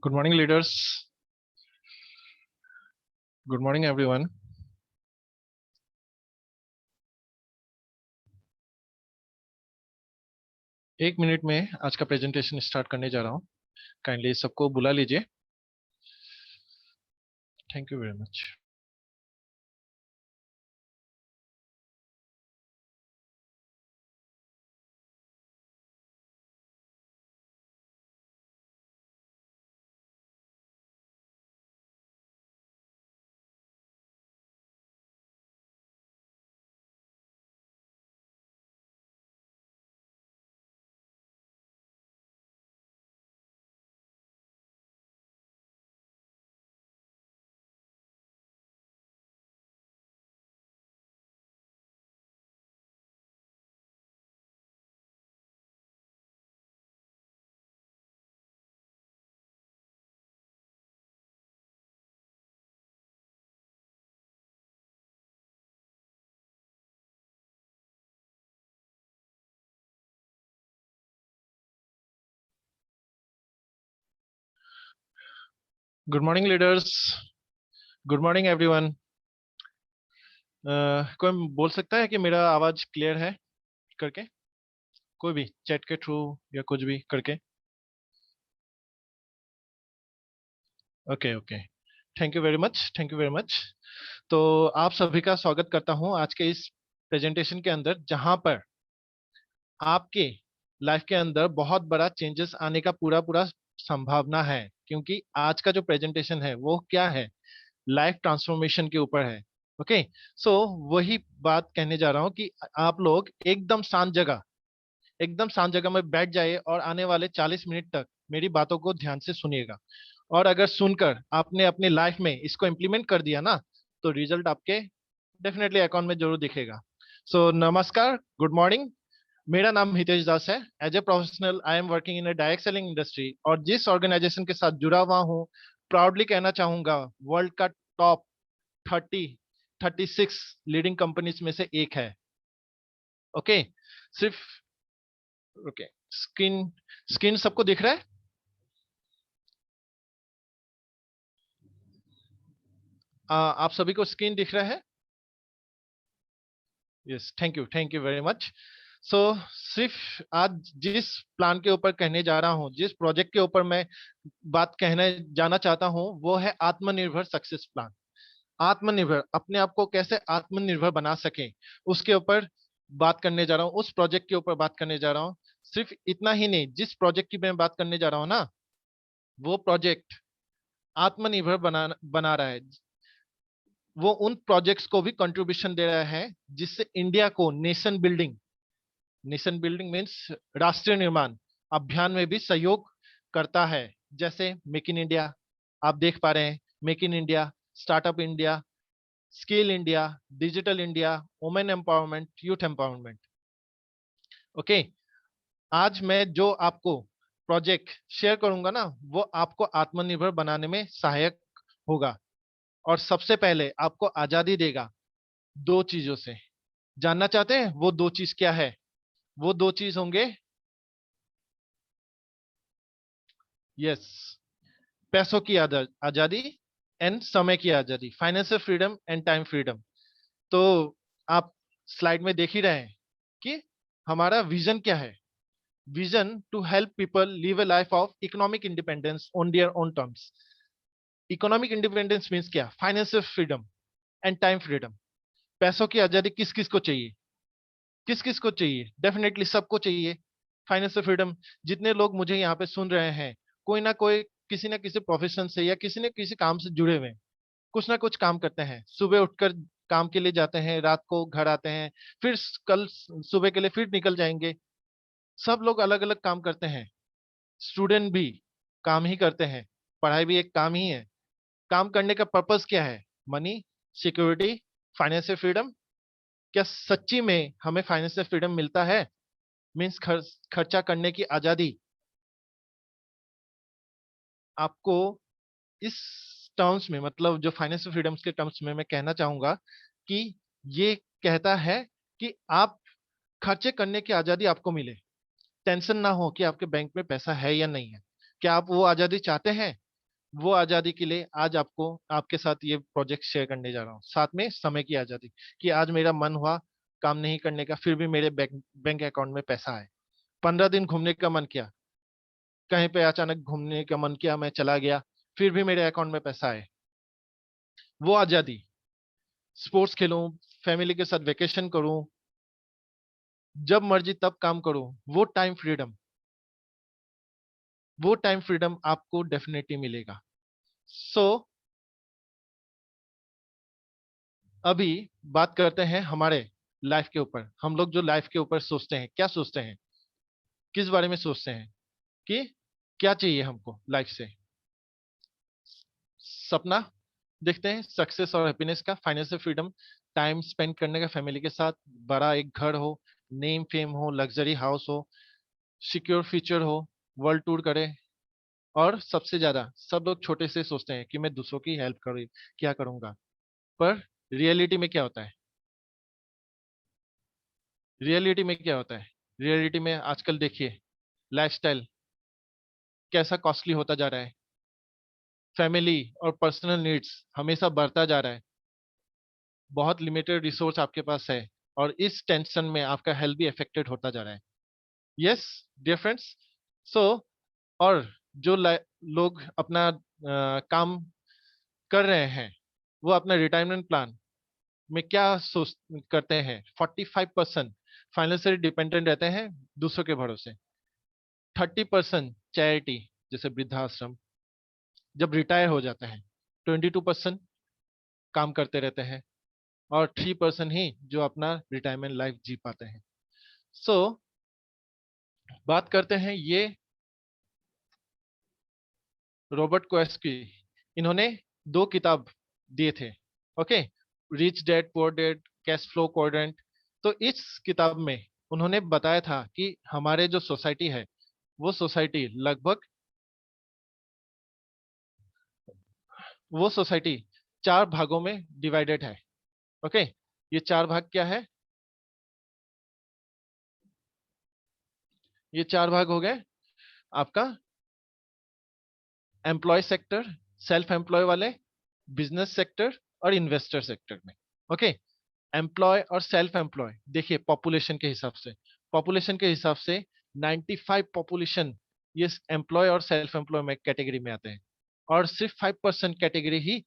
Good morning, leaders. Good morning, everyone. एक minute में आज का प्रेजेंटेशन स्टार्ट करने जा रहा हूँ. काइंडली सबको बुला लीजिए. Thank you very much. Good morning leaders. Good morning everyone. कोई बोल सकता है कि मेरा आवाज क्लियर है करके? कोई भी चैट के थ्रू या कुछ भी करके. Okay okay. Thank you very much. Thank you very much. तो आप सभी का स्वागत करता हूं आज के इस प्रेजेंटेशन के अंदर, जहां पर आपके लाइफ के अंदर बहुत बड़ा चेंजेस आने का पूरा पूरा संभावना है. क्योंकि आज का जो प्रेजेंटेशन है वो क्या है, लाइफ ट्रांसफॉर्मेशन के ऊपर है. ओके. सो वही बात कहने जा रहा हूँ कि आप लोग एकदम शांत जगह में बैठ जाइए और आने वाले 40 मिनट तक मेरी बातों को ध्यान से सुनिएगा. और अगर सुनकर आपने अपनी लाइफ में इसको इम्प्लीमेंट कर दिया ना, तो रिजल्ट आपके डेफिनेटली अकाउंट में जरूर दिखेगा. सो नमस्कार, गुड मॉर्निंग. मेरा नाम हितेश दास है. As a professional I am working in direct selling industry, और जिस ऑर्गेनाइजेशन के साथ जुड़ा हुआ हूँ, प्राउडली कहना चाहूंगा वर्ल्ड का टॉप 36 लीडिंग कंपनीज में से एक है. ओके. सिर्फ ओके. स्क्रीन स्क्रीन सबको दिख रहा है? आप सभी को स्क्रीन दिख रहा है? Yes. Thank you very much. So सिर्फ आज जिस प्लान के ऊपर कहने जा रहा हूँ, जिस प्रोजेक्ट के ऊपर मैं बात कहने जाना चाहता हूँ, वो है आत्मनिर्भर सक्सेस प्लान. आत्मनिर्भर, अपने आप को कैसे आत्मनिर्भर बना सके, उसके ऊपर बात करने जा रहा हूँ. उस प्रोजेक्ट के ऊपर बात करने जा रहा हूँ. सिर्फ इतना ही नहीं, जिस प्रोजेक्ट की मैं बात करने जा रहा हूँ ना, वो प्रोजेक्ट आत्मनिर्भर बना रहा है. वो उन प्रोजेक्ट्स को भी कंट्रीब्यूशन दे रहा है जिससे इंडिया को नेशन बिल्डिंग मीन्स राष्ट्रीय निर्माण अभियान में भी सहयोग करता है. जैसे मेक इन इंडिया, आप देख पा रहे हैं, make in India, startup India, skill India, digital India, women empowerment, youth empowerment. Okay. आज मैं जो आपको प्रोजेक्ट शेयर करूंगा ना, वो आपको आत्मनिर्भर बनाने में सहायक होगा. और सबसे पहले आपको आजादी देगा दो चीजों से. जानना चाहते हैं वो दो चीज क्या है? वो दो चीज होंगे, यस, पैसों की आजादी एंड समय की आजादी. Financial freedom and time freedom. तो आप स्लाइड में देख ही रहे हैं कि हमारा विजन क्या है. Vision to help people live a life of economic independence on their own terms. Economic independence means क्या? Financial freedom and time freedom. पैसों की आजादी किस किस को चाहिए? किस किस को चाहिए? डेफिनेटली सबको चाहिए फाइनेंशियल फ्रीडम. जितने लोग मुझे यहाँ पे सुन रहे हैं, कोई ना कोई किसी ना किसी प्रोफेशन से या किसी न किसी काम से जुड़े हुए हैं. कुछ ना कुछ काम करते हैं. सुबह उठकर काम के लिए जाते हैं, रात को घर आते हैं, फिर कल सुबह के लिए फिर निकल जाएंगे. सब लोग अलग अलग काम करते हैं. स्टूडेंट भी काम ही करते हैं. पढ़ाई भी एक काम ही है. काम करने का पर्पस क्या है? Money, security, financial freedom. क्या सच्ची में हमें फाइनेंशियल फ्रीडम मिलता है? मीन्स खर्चा करने की आजादी. आपको इस टर्म्स में, मतलब जो फाइनेंशियल फ्रीडम्स के टर्म्स में मैं कहना चाहूंगा कि ये कहता है कि आप खर्चे करने की आजादी आपको मिले. टेंशन ना हो कि आपके बैंक में पैसा है या नहीं है. क्या आप वो आजादी चाहते हैं? वो आजादी के लिए आज आपको आपके साथ ये प्रोजेक्ट शेयर करने जा रहा हूँ। साथ में समय की आजादी, कि आज मेरा मन हुआ काम नहीं करने का, फिर भी मेरे बैंक बैंक अकाउंट में पैसा है। 15 दिन घूमने का मन किया, कहीं पे अचानक घूमने का मन किया, मैं चला गया, फिर भी मेरे अकाउंट में पैसा है। वो आजादी। स्पोर्ट्स खेलूं, फैमिली के साथ वेकेशन करूं, जब मर्जी तब काम करूं, वो टाइम फ्रीडम, वो टाइम फ्रीडम आपको डेफिनेटली मिलेगा। सो अभी बात करते हैं हमारे लाइफ के ऊपर। हम लोग जो लाइफ के ऊपर सोचते हैं, क्या सोचते हैं, किस बारे में सोचते हैं, कि क्या चाहिए हमको लाइफ से। सपना देखते हैं सक्सेस और हैप्पीनेस का, फाइनेंशियल फ्रीडम, टाइम स्पेंड करने का फैमिली के साथ, बड़ा एक घर हो, नेम फेम हो, लग्जरी हाउस हो, सिक्योर फ्यूचर हो, वर्ल्ड टूर करे। और सबसे ज्यादा सब लोग छोटे से सोचते हैं कि मैं दूसरों की हेल्प करूँ, क्या करूंगा। पर रियलिटी में क्या होता है, रियलिटी में क्या होता है, रियलिटी में आजकल देखिए लाइफस्टाइल कैसा कॉस्टली होता जा रहा है। फैमिली और पर्सनल नीड्स हमेशा बढ़ता जा रहा है। बहुत लिमिटेड रिसोर्स आपके पास है, और इस टेंशन में आपका हेल्थ भी अफेक्टेड होता जा रहा है। Yes dear friends. सो और जो लोग अपना काम कर रहे हैं, वो अपना रिटायरमेंट प्लान में क्या सोच करते हैं, 45% फाइनेंशियली डिपेंडेंट रहते हैं दूसरों के भरोसे। 30% चैरिटी, जैसे वृद्धाश्रम, जब रिटायर हो जाता है। 22% काम करते रहते हैं, और 3% ही जो अपना रिटायरमेंट लाइफ जी पाते हैं। सो बात करते हैं ये रॉबर्ट कोएस्की। इन्होंने 2 किताब दिए थे, okay, rich dad poor dad, cash flow quadrant. तो इस किताब में उन्होंने बताया था कि हमारे जो सोसाइटी है, वो सोसाइटी लगभग, वो सोसाइटी 4 भागों में डिवाइडेड है। ओके, ये 4 भाग क्या है, ये 4 भाग हो गए आपका एम्प्लॉय सेक्टर, सेल्फ एम्प्लॉय वाले, बिजनेस सेक्टर और इन्वेस्टर सेक्टर में। ओके, एम्प्लॉय और सेल्फ एम्प्लॉय देखिए पॉपुलेशन के हिसाब से, पॉपुलेशन के हिसाब से 95 पॉपुलेशन ये एम्प्लॉय और सेल्फ एम्प्लॉय में कैटेगरी में आते हैं, और सिर्फ 5% कैटेगरी ही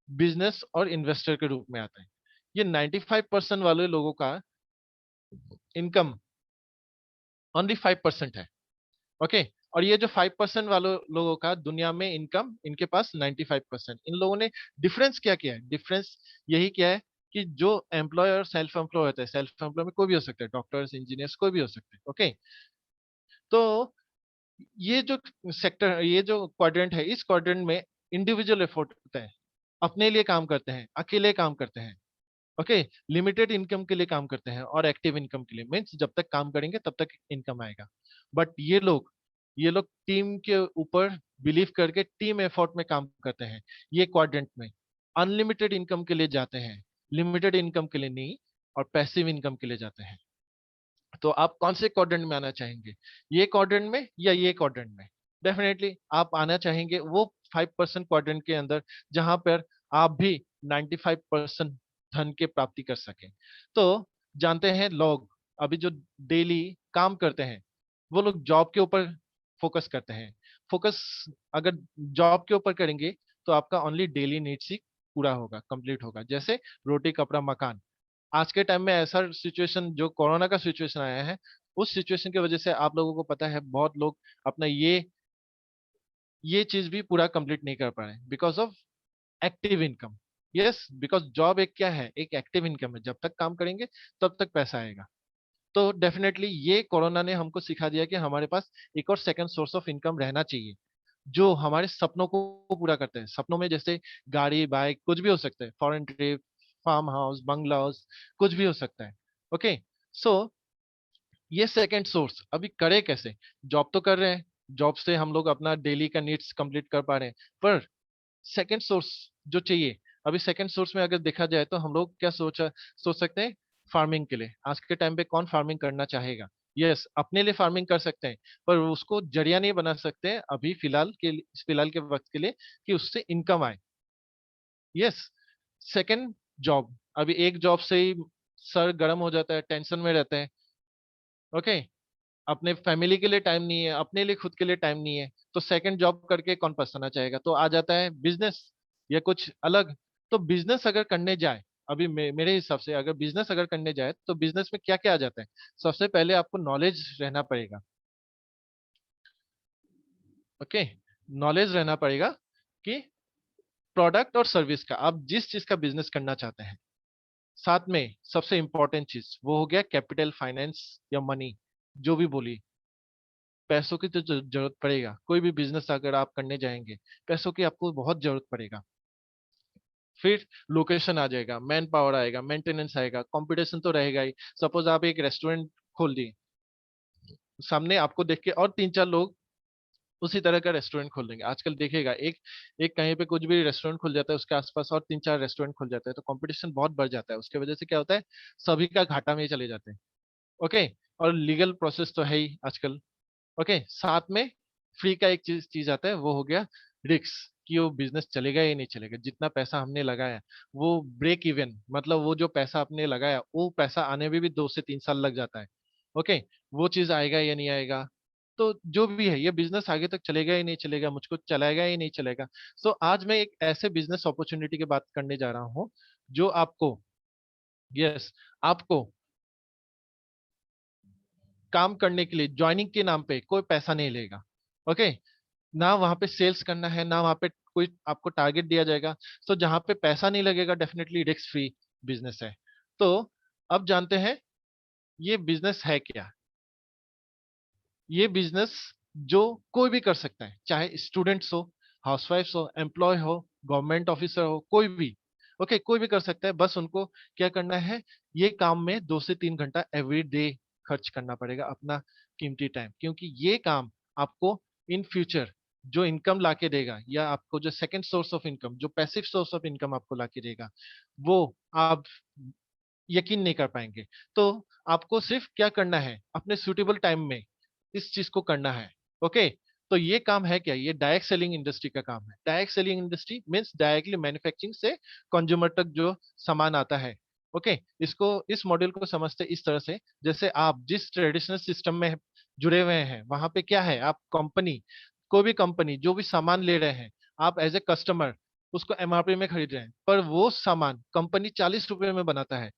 बिजनेस और इन्वेस्टर के रूप में आता है। ये 95% वाले लोगों का इनकम ओनली 5% है। ओके, और ये जो 5% वालों लोगों का दुनिया में इनकम, इनके पास 95%। इन लोगों ने डिफरेंस क्या किया है, डिफरेंस यही किया है कि जो एम्प्लॉय और सेल्फ एम्प्लॉय होता है, सेल्फ एम्प्लॉय में कोई भी हो सकता है, डॉक्टर्स इंजीनियर्स कोई भी हो सकते हैं। ओके, तो ये जो सेक्टर, ये जो क्वाड्रेंट है, इस क्वाड्रेंट में इंडिविजुअल एफर्ट होता है, अपने लिए काम करते हैं, अकेले काम करते हैं। ओके, लिमिटेड इनकम के लिए काम करते हैं, और एक्टिव इनकम के लिए, मीन्स जब तक काम करेंगे तब तक इनकम आएगा। बट ये लोग टीम के ऊपर बिलीव करके टीम एफर्ट में काम करते हैं। ये क्वाड्रेंट में अनलिमिटेड इनकम के लिए जाते हैं, लिमिटेड इनकम के लिए नहीं, और पैसिव इनकम के लिए जाते हैं। तो आप कौन से क्वाड्रेंट में आना चाहेंगे, ये क्वाड्रेंट में या ये क्वाड्रेंट में? डेफिनेटली आप आना चाहेंगे वो 5% क्वाड्रेंट के अंदर, जहां पर आप भी 95% धन के प्राप्ति कर सकें। तो जानते हैं लोग अभी जो डेली काम करते हैं, वो लोग जॉब के ऊपर फोकस करते हैं। फोकस अगर जॉब के ऊपर करेंगे, तो आपका ओनली डेली नीड्स ही पूरा होगा, कंप्लीट होगा, जैसे रोटी कपड़ा मकान। आज के टाइम में ऐसा सिचुएशन, जो कोरोना का सिचुएशन आया है, उस सिचुएशन की वजह से आप लोगों को पता है बहुत लोग अपना ये चीज भी पूरा कंप्लीट नहीं कर पा रहे, because of active income. Yes, because job एक क्या है, एक एक्टिव इनकम है, जब तक काम करेंगे तब तक पैसा आएगा। तो डेफिनेटली ये कोरोना ने हमको सिखा दिया कि हमारे पास एक और सेकंड सोर्स ऑफ इनकम रहना चाहिए, जो हमारे सपनों को पूरा करते हैं। सपनों में जैसे गाड़ी बाइक कुछ भी हो सकता है, फॉरेन ट्रिप, फार्म हाउस, बंगला हाउस, कुछ भी हो सकता है। ओके, सो ये सेकंड सोर्स अभी करे कैसे? जॉब तो कर रहे हैं, जॉब से हम लोग अपना डेली का नीड्स कंप्लीट कर पा रहे हैं, पर सेकंड सोर्स जो चाहिए, अभी सेकंड सोर्स में अगर देखा जाए तो हम लोग क्या सोच सकते हैं, फार्मिंग के लिए। आज के टाइम पे कौन फार्मिंग करना चाहेगा? यस, अपने लिए फार्मिंग कर सकते हैं, पर उसको जरिया नहीं बना सकते हैं अभी फिलहाल के वक्त के लिए, कि उससे इनकम आए। यस। सेकंड जॉब, अभी एक जॉब से ही सर गर्म हो जाता है, टेंशन में रहते हैं। ओके, अपने फैमिली के लिए टाइम नहीं है, अपने लिए खुद के लिए टाइम नहीं है, तो सेकंड जॉब करके कौन पछताना चाहेगा? तो आ जाता है बिजनेस या कुछ अलग। तो बिजनेस अगर करने जाए, अभी मेरे हिसाब से अगर बिजनेस अगर करने जाए तो बिजनेस में क्या क्या आ जाता है? सबसे पहले आपको नॉलेज रहना पड़ेगा। ओके, नॉलेज रहना पड़ेगा कि प्रोडक्ट और सर्विस का, आप जिस चीज का बिजनेस करना चाहते हैं। साथ में सबसे इंपॉर्टेंट चीज वो हो गया कैपिटल, फाइनेंस या मनी, जो भी बोली। पैसों की तो जरूरत पड़ेगा, कोई भी बिजनेस अगर आप करने जाएंगे, पैसों की आपको बहुत जरूरत पड़ेगा। फिर लोकेशन आ जाएगा, मैन पावर आएगा, मेंटेनेंस आएगा, कंपटीशन तो रहेगा ही। सपोज आप एक रेस्टोरेंट खोल दिए, सामने आपको देख के और तीन चार लोग उसी तरह का रेस्टोरेंट खोल देंगे। आजकल देखिएगा, एक एक कहीं पे कुछ भी रेस्टोरेंट खुल जाता है, उसके आसपास और तीन चार रेस्टोरेंट खुल जाते हैं, तो कंपटीशन बहुत बढ़ जाता है। उसके वजह से क्या होता है, सभी का घाटा में ही चले जाते हैं। ओके, और लीगल प्रोसेस तो है ही आजकल। ओके, साथ में फ्री का एक चीज चीज आता है, वो हो गया रिक्स, कि वो बिजनेस चलेगा या नहीं चलेगा। जितना पैसा हमने लगाया, वो ब्रेक इवन, मतलब वो जो पैसा आपने लगाया, वो पैसा आने में भी 2 से 3 साल लग जाता है। ओके, वो चीज आएगा या नहीं आएगा? तो जो भी है, ये बिजनेस आगे तक चलेगा या नहीं चलेगा, मुझको चलाएगा या नहीं चलेगा। सो आज मैं एक ऐसे बिजनेस अपॉर्चुनिटी की बात करने जा रहा हूँ, जो आपको, यस, आपको काम करने के लिए ज्वाइनिंग के नाम पे कोई पैसा नहीं लेगा। ओके, ना वहां पे सेल्स करना है, ना वहां पे कोई आपको टारगेट दिया जाएगा। तो जहां पे पैसा नहीं लगेगा, डेफिनेटली रिस्क फ्री बिजनेस है। तो अब जानते हैं ये बिजनेस है क्या। ये बिजनेस जो कोई भी कर सकता है, चाहे स्टूडेंट्स हो, हाउसवाइफ्स हो, एम्प्लॉय हो, गवर्नमेंट ऑफिसर हो, कोई भी। ओके, कोई भी कर सकता है, बस उनको क्या करना है, ये काम में 2 से 3 घंटा एवरी डे खर्च करना पड़ेगा अपना कीमती टाइम। क्योंकि ये काम आपको इन फ्यूचर जो इनकम लाके देगा, या आपको जो सेकंड सोर्स ऑफ इनकम, जो पैसिव सोर्स ऑफ इनकम आपको लाके देगा, वो आप यकीन नहीं कर पाएंगे। तो आपको सिर्फ क्या करना है, अपने सुटेबल टाइम में इस चीज को करना है। ओके, तो ये काम है क्या, ये डायरेक्ट सेलिंग इंडस्ट्री का काम है। Direct selling industry means directly manufacturing से कंज्यूमर तक जो सामान आता है। ओके, इसको, इस मॉडल को समझते इस तरह से, जैसे आप जिस ट्रेडिशनल सिस्टम में जुड़े हुए हैं, वहां पे क्या है, आप कंपनी, कोई भी कंपनी जो भी सामान ले रहे हैं, आप एज ए कस्टमर उसको एमआरपी में खरीद रहे हैं, पर वो सामान कंपनी 40 रुपए में बनाता है।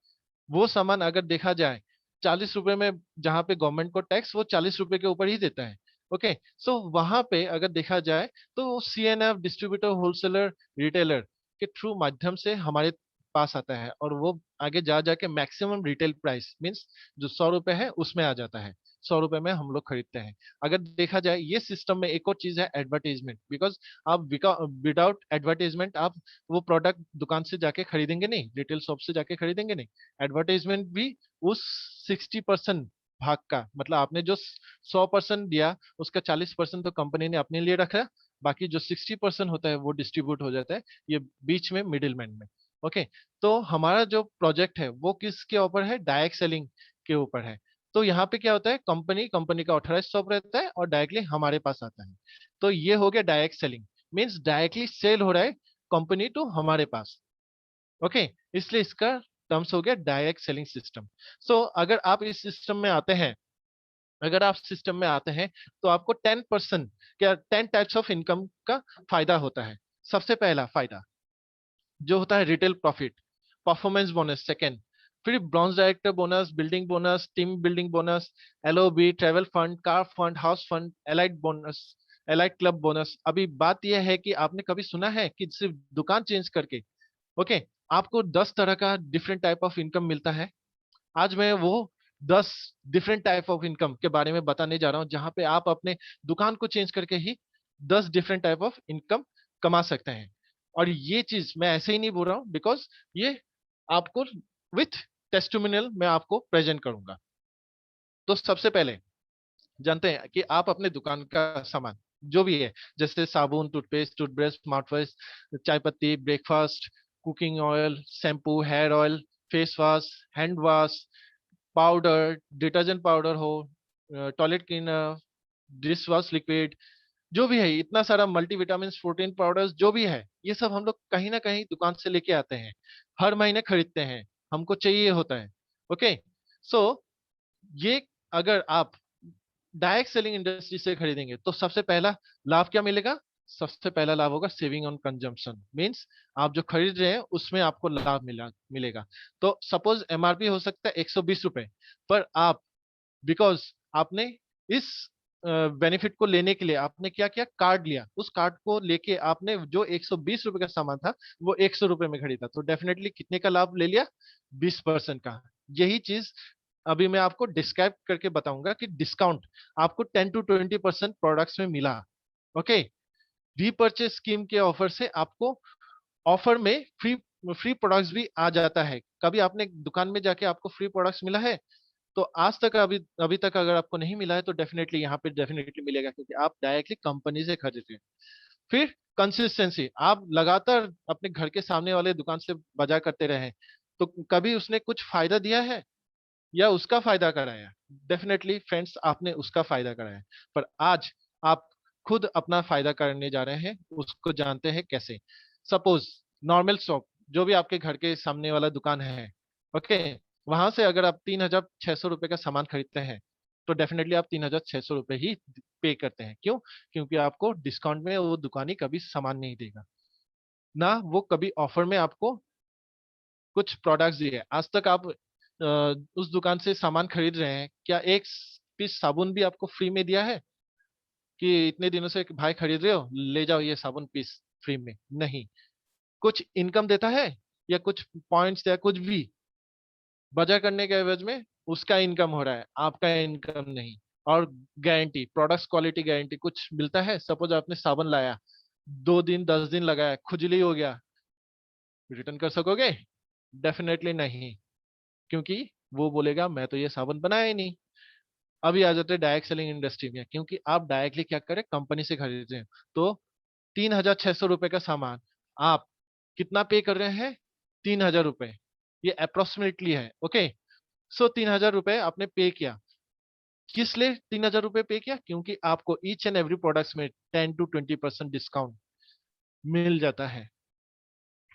वो सामान अगर देखा जाए 40 रुपए में, जहां पे गवर्नमेंट को टैक्स वो 40 रुपए के ऊपर ही देता है। ओके, सो वहां पे अगर देखा जाए तो सीएनएफ डिस्ट्रीब्यूटर, होलसेलर, रिटेलर के थ्रू माध्यम से हमारे पास आता है, और वो आगे जा जाके मैक्सिमम रिटेल प्राइस मीन्स जो 100 रुपए है उसमें आ जाता है। 100 रुपए में हम लोग खरीदते हैं। अगर देखा जाए ये सिस्टम में एक और चीज है, एडवर्टीजमेंट। बिकॉज आप विदाउट एडवर्टीजमेंट आप वो प्रोडक्ट दुकान से जाके खरीदेंगे नहीं, रिटेल शॉप से जाके खरीदेंगे नहीं। एडवर्टाइजमेंट भी उस 60% भाग का, मतलब आपने जो 100% दिया, उसका 40% तो कंपनी ने अपने लिए रखा, बाकी जो 60% होता है वो डिस्ट्रीब्यूट हो जाता है ये बीच में मिडिल मैन में। ओके, तो हमारा जो प्रोजेक्ट है वो किसके ऊपर है, डायरेक्ट सेलिंग के ऊपर है। तो यहाँ पे क्या होता है, कंपनी कंपनी का ऑथराइज शॉप रहता है और डायरेक्टली हमारे पास आता है। तो ये हो गया direct selling, means directly sell हो रहा है कंपनी टू हमारे पास। ओके, इसलिए इसका टर्म्स हो गया डायरेक्ट सेलिंग सिस्टम। सो अगर आप इस सिस्टम में आते हैं, अगर आप सिस्टम में आते हैं, तो आपको 10% क्या 10 टाइप्स ऑफ इनकम का फायदा होता है। सबसे पहला फायदा जो होता है retail profit, performance bonus second, फिर bronze director bonus, building bonus, team building bonus, LOB, travel fund, car fund, house fund, elite bonus, elite club bonus. अभी बात यह है कि आपने कभी सुना है कि सिर्फ दुकान चेंज करके, ओके, आपको 10 तरह का डिफरेंट टाइप ऑफ इनकम मिलता है? आज मैं वो 10 डिफरेंट टाइप ऑफ इनकम के बारे में बताने जा रहा हूँ, जहां पे आप अपने दुकान को चेंज करके ही 10 डिफरेंट टाइप ऑफ इनकम कमा सकते हैं। और ये चीज मैं ऐसे ही नहीं बोल रहा हूँ, बिकॉज ये आपको विथ टेस्टिमोनियल मैं आपको प्रेजेंट करूंगा। तो सबसे पहले जानते हैं कि आप अपने दुकान का सामान जो भी है, जैसे साबुन, टूथपेस्ट, टूथब्रश, माउथवॉश, चाय पत्ती, breakfast, cooking oil, shampoo, hair oil, face wash, hand wash, powder, detergent powder हो, toilet cleaner, dish wash liquid, जो भी है, इतना सारा मल्टीविटामिन, प्रोटीन पाउडर्स, जो भी है, ये सब हम लोग कहीं ना कहीं दुकान से लेके आते हैं, हर महीने खरीदते हैं, हमको चाहिए होता है। ओके, सो ये अगर आप डायरेक्ट सेलिंग इंडस्ट्री से खरीदेंगे तो सबसे पहला लाभ क्या मिलेगा? सबसे पहला लाभ होगा सेविंग ऑन कंजम्पशन, मींस आप जो खरीद रहे हैं उसमें आपको लाभ मिलेगा। तो सपोज एमआरपी हो सकता है 120 रुपए, पर आप, बिकॉज आपने इस बेनिफिट को लेने के लिए आपने क्या किया, कार्ड लिया, उस कार्ड को लेके आपने जो 120 रुपए का सामान था वो 100 रुपए में खरीदा, तो डेफिनेटली कितने का लाभ ले लिया? 20% का। यही चीज अभी मैं आपको डिस्क्राइब करके बताऊंगा कि डिस्काउंट आपको 10 to 20% प्रोडक्ट्स में मिला। ओके, रीपर्चेज स्कीम के ऑफर से आपको ऑफर में फ्री फ्री प्रोडक्ट्स भी आ जाता है। कभी आपने दुकान में जाके आपको फ्री प्रोडक्ट्स मिला है? तो आज तक, अभी अभी तक अगर आपको नहीं मिला है तो डेफिनेटली यहाँ पे डेफिनेटली मिलेगा, क्योंकि आप डायरेक्टली कंपनी से खरीद रहे हैं। फिर कंसिस्टेंसी, आप लगातार अपने घर के सामने वाले दुकान से बाजार करते रहे हैं, तो कभी उसने कुछ फायदा दिया है या उसका फायदा कराया? डेफिनेटली फ्रेंड्स, आपने उसका फायदा कराया। पर आज आप खुद अपना फायदा करने जा रहे हैं, उसको जानते हैं कैसे। सपोज नॉर्मल शॉप, जो भी आपके घर के सामने वाला दुकान है, ओके, वहां से अगर आप 3,600 रुपए का सामान खरीदते हैं तो डेफिनेटली आप 3,600 रुपए ही पे करते हैं। क्यों? क्योंकि आपको डिस्काउंट में वो दुकानी कभी सामान नहीं देगा, ना वो कभी ऑफर में आपको कुछ प्रोडक्ट्स दिए। आज तक आप उस दुकान से सामान खरीद रहे हैं, क्या एक पीस साबुन भी आपको फ्री में दिया है कि इतने दिनों से भाई खरीद रहे हो, ले जाओ ये साबुन पीस फ्री में? नहीं। कुछ इनकम देता है या कुछ पॉइंट्स या कुछ भी बाजार करने के एवज में उसका इनकम हो रहा है, आपका इनकम नहीं। और गारंटी, प्रोडक्ट्स क्वालिटी गारंटी कुछ मिलता है? सपोज आपने साबुन लाया, 2 दिन 10 दिन लगाया, खुजली हो गया, रिटर्न कर सकोगे? डेफिनेटली नहीं, क्योंकि वो बोलेगा मैं तो ये साबुन बनाया ही नहीं। अभी आ जाते हैं डायरेक्ट सेलिंग इंडस्ट्री में, क्योंकि आप डायरेक्टली क्या करें, कंपनी से खरीद रहे हैं, तो 3,600 रुपए का सामान आप कितना पे कर रहे हैं? 3,000 रुपए, ये अप्रोक्सीमेटली है। ओके, सो 3,000 रुपए आपने पे किया। किस लिए 3,000 रुपए पे किया? क्योंकि आपको ईच एंड एवरी प्रोडक्ट्स में 10 to 20% डिस्काउंट मिल जाता है,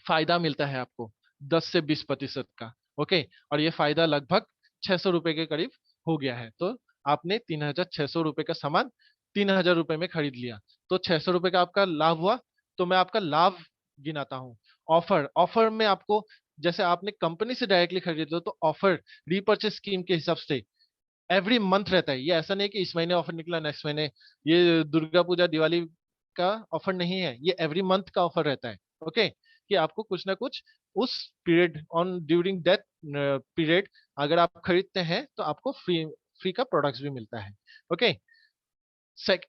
फायदा मिलता है आपको 10 से 20% का। ओके, और ये फायदा लगभग 600 रुपए के करीब हो गया है। तो आपने 3,600 रुपए का सामान 3,000 रुपए में खरीद लिया, तो 600 रुपए का आपका लाभ हुआ। तो मैं आपका लाभ गिनाता हूँ। ऑफर, ऑफर में आपको, जैसे आपने कंपनी से डायरेक्टली खरीद लो तो ऑफर रीपर्चेस स्कीम के हिसाब से एवरी मंथ रहता है। ये ऐसा नहीं कि इस महीने ऑफर निकला नेक्स्ट महीने, ये दुर्गा पूजा दिवाली का ऑफर नहीं है, ये एवरी मंथ का ऑफर रहता है। ओके, कि आपको कुछ ना कुछ उस period, on during that period, अगर आप खरीदते हैं तो आपको फ्री फ्री का प्रोडक्ट्स भी मिलता है। ओके,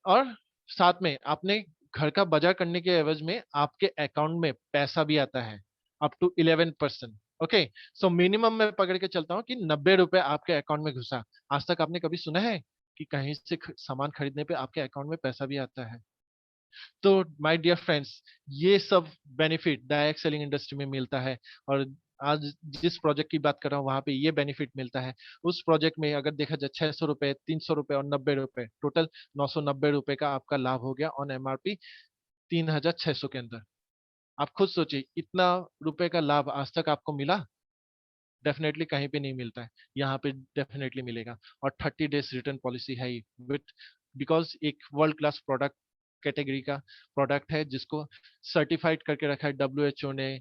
और साथ में आपने घर का बाजार करने के एवज में आपके अकाउंट में पैसा भी आता है, up to 11%। Okay, so minimum मैं पकड़ के चलता हूँ कि 90 रुपए आपके अकाउंट में घुसा। आज तक आपने कभी सुना है कि कहीं से सामान खरीदने पे आपके अकाउंट में पैसा भी आता है? तो माय डियर फ्रेंड्स, ये सब बेनिफिट डायरेक्ट सेलिंग इंडस्ट्री में मिलता है। और आज जिस प्रोजेक्ट की बात कर रहा हूँ वहां पे ये बेनिफिट मिलता है। उस प्रोजेक्ट में अगर देखा जाए 600 रुपए, 300 रुपए और 90 रुपए, टोटल 990 रुपए का आपका लाभ हो गया ऑन एमआरपी 3,600 के अंदर। आप खुद सोचिए, इतना रुपए का लाभ आज तक आपको मिला? डेफिनेटली कहीं पे नहीं मिलता है, यहाँ पे डेफिनेटली मिलेगा। और 30 डेज रिटर्न पॉलिसी है विथ, बिकॉज एक वर्ल्ड क्लास प्रोडक्ट कैटेगरी का प्रोडक्ट है जिसको सर्टिफाइड करके रखा है डब्ल्यूएचओ ने,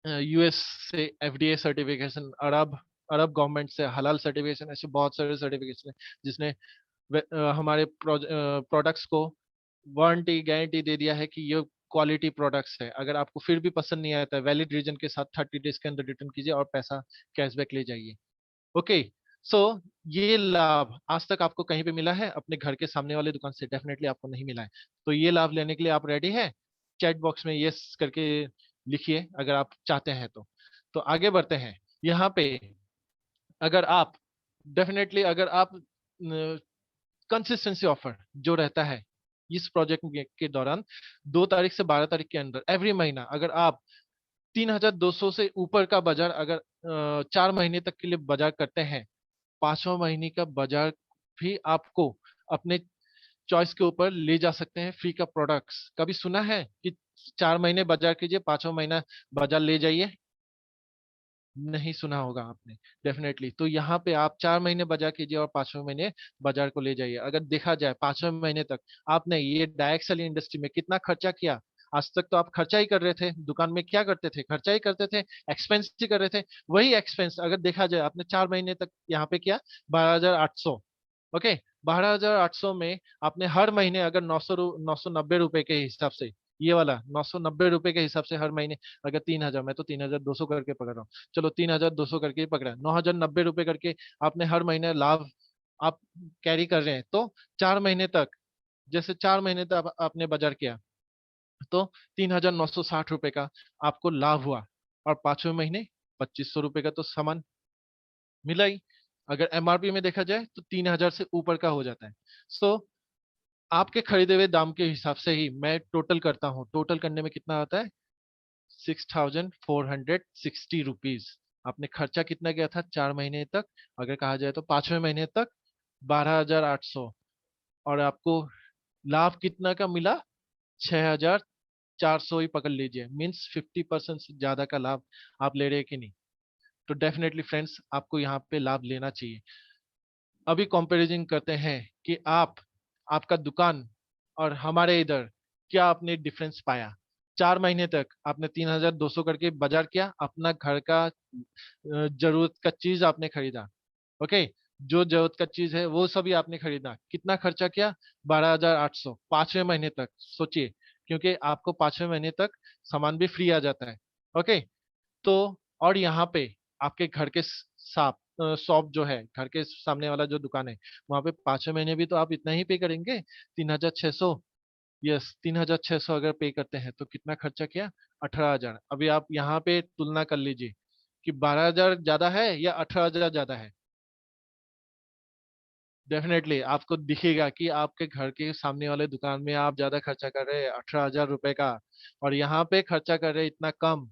यूएस से एफडीए सर्टिफिकेशन, अरब अरब गवर्नमेंट से हलाल सर्टिफिकेशन, ऐसे बहुत सारे सर्टिफिकेशन है जिसने हमारे प्रोडक्ट्स को वारंटी गारंटी दे दिया है कि ये क्वालिटी प्रोडक्ट्स है। अगर आपको फिर भी पसंद नहीं आता है, वैलिड रीजन के साथ 30 डेज के अंदर रिटर्न कीजिए और पैसा कैशबैक ले जाइए। ओके, सो ये लाभ आज तक आपको कहीं पे मिला है? अपने घर के सामने वाले दुकान से डेफिनेटली आपको नहीं मिला है। तो ये लाभ लेने के लिए आप रेडी हैं? चैट बॉक्स में यस करके लिखिए अगर आप चाहते हैं तो। तो आगे बढ़ते हैं। यहाँ पे अगर आप, डेफिनेटली अगर आप, कंसिस्टेंसी ऑफर जो रहता है इस प्रोजेक्ट के दौरान, 2 तारीख से 12 तारीख के अंदर एवरी महीना, अगर आप 3,200 से ऊपर का बाजार अगर 4 महीने तक के लिए बाजार करते हैं, 5वां महीने का बाजार भी आपको अपने चॉइस के ऊपर ले जा सकते हैं फ्री का प्रोडक्ट्स। कभी सुना है कि 4 महीने बाजार कीजिए, 5वां महीना बाजार ले जाइए? नहीं सुना होगा आपने डेफिनेटली। तो यहाँ पे आप 4 महीने बाजार कीजिए और 5वें महीने बाजार को ले जाइए। अगर देखा जाए 5वें महीने तक आपने ये डायरेक्ट इंडस्ट्री में कितना खर्चा किया? आज तक तो आप खर्चा ही कर रहे थे, दुकान में क्या करते थे? खर्चा ही करते थे, एक्सपेंस ही कर रहे थे। वही एक्सपेंस अगर देखा जाए आपने 4 महीने तक यहाँ पे किया 12,800। ओके, 12,800 में आपने हर महीने अगर 990 रुपए के हिसाब से, ये वाला 990 रुपए के हिसाब से हर महीने अगर 3,000, मैं तो 3,200 करके पकड़ रहा हूँ, चलो 3,200 करके ही पकड़ा, 9,090 रुपए करके आपने हर महीने लाभ आप कैरी कर रहे हैं। तो 4 महीने तक, जैसे 4 महीने तक आपने बाजार किया तो 3,960 रुपए का आपको लाभ हुआ। और 5वें महीने 2,500 रुपए का तो सामान मिला ही। अगर एमआरपी में देखा जाए तो 3,000 से ऊपर का हो जाता है। सो आपके खरीदे हुए दाम के हिसाब से ही मैं टोटल करता हूँ। टोटल करने में कितना आता है? 6,460 रुपीज। आपने खर्चा कितना किया था 4 महीने तक? अगर कहा जाए तो 5वें महीने तक 12,800। और आपको लाभ कितना का मिला? 6,400 ही पकड़ लीजिए, मीन्स 50% से ज्यादा का लाभ आप ले रहे हैं कि नहीं? तो डेफिनेटली फ्रेंड्स, आपको यहाँ पे लाभ लेना चाहिए। अभी कंपैरिजन करते हैं कि आपका दुकान और हमारे इधर क्या आपने डिफरेंस पाया। 4 महीने तक आपने 3,200 करके बाजार किया, अपना घर का जरूरत का चीज आपने खरीदा। ओके, जो जरूरत का चीज है वो सभी आपने खरीदा। कितना खर्चा किया? 12,800 5वें महीने तक। सोचिए, क्योंकि आपको 5वें महीने तक सामान भी फ्री आ जाता है। ओके, तो और यहाँ पे आपके घर के शॉप जो है, घर के सामने वाला जो दुकान है, वहां पे 5वें महीने भी तो आप इतना ही पे करेंगे, 3,600। यस, 3,600 अगर पे करते हैं तो कितना खर्चा किया? 18,000। अभी आप यहाँ पे तुलना कर लीजिए कि 12,000 ज्यादा है या 18,000 ज्यादा है। डेफिनेटली आपको दिखेगा कि आपके घर के सामने वाले दुकान में आप ज्यादा खर्चा कर रहे हैं 18,000 रुपए का, और यहाँ पे खर्चा कर रहे हैं इतना कम।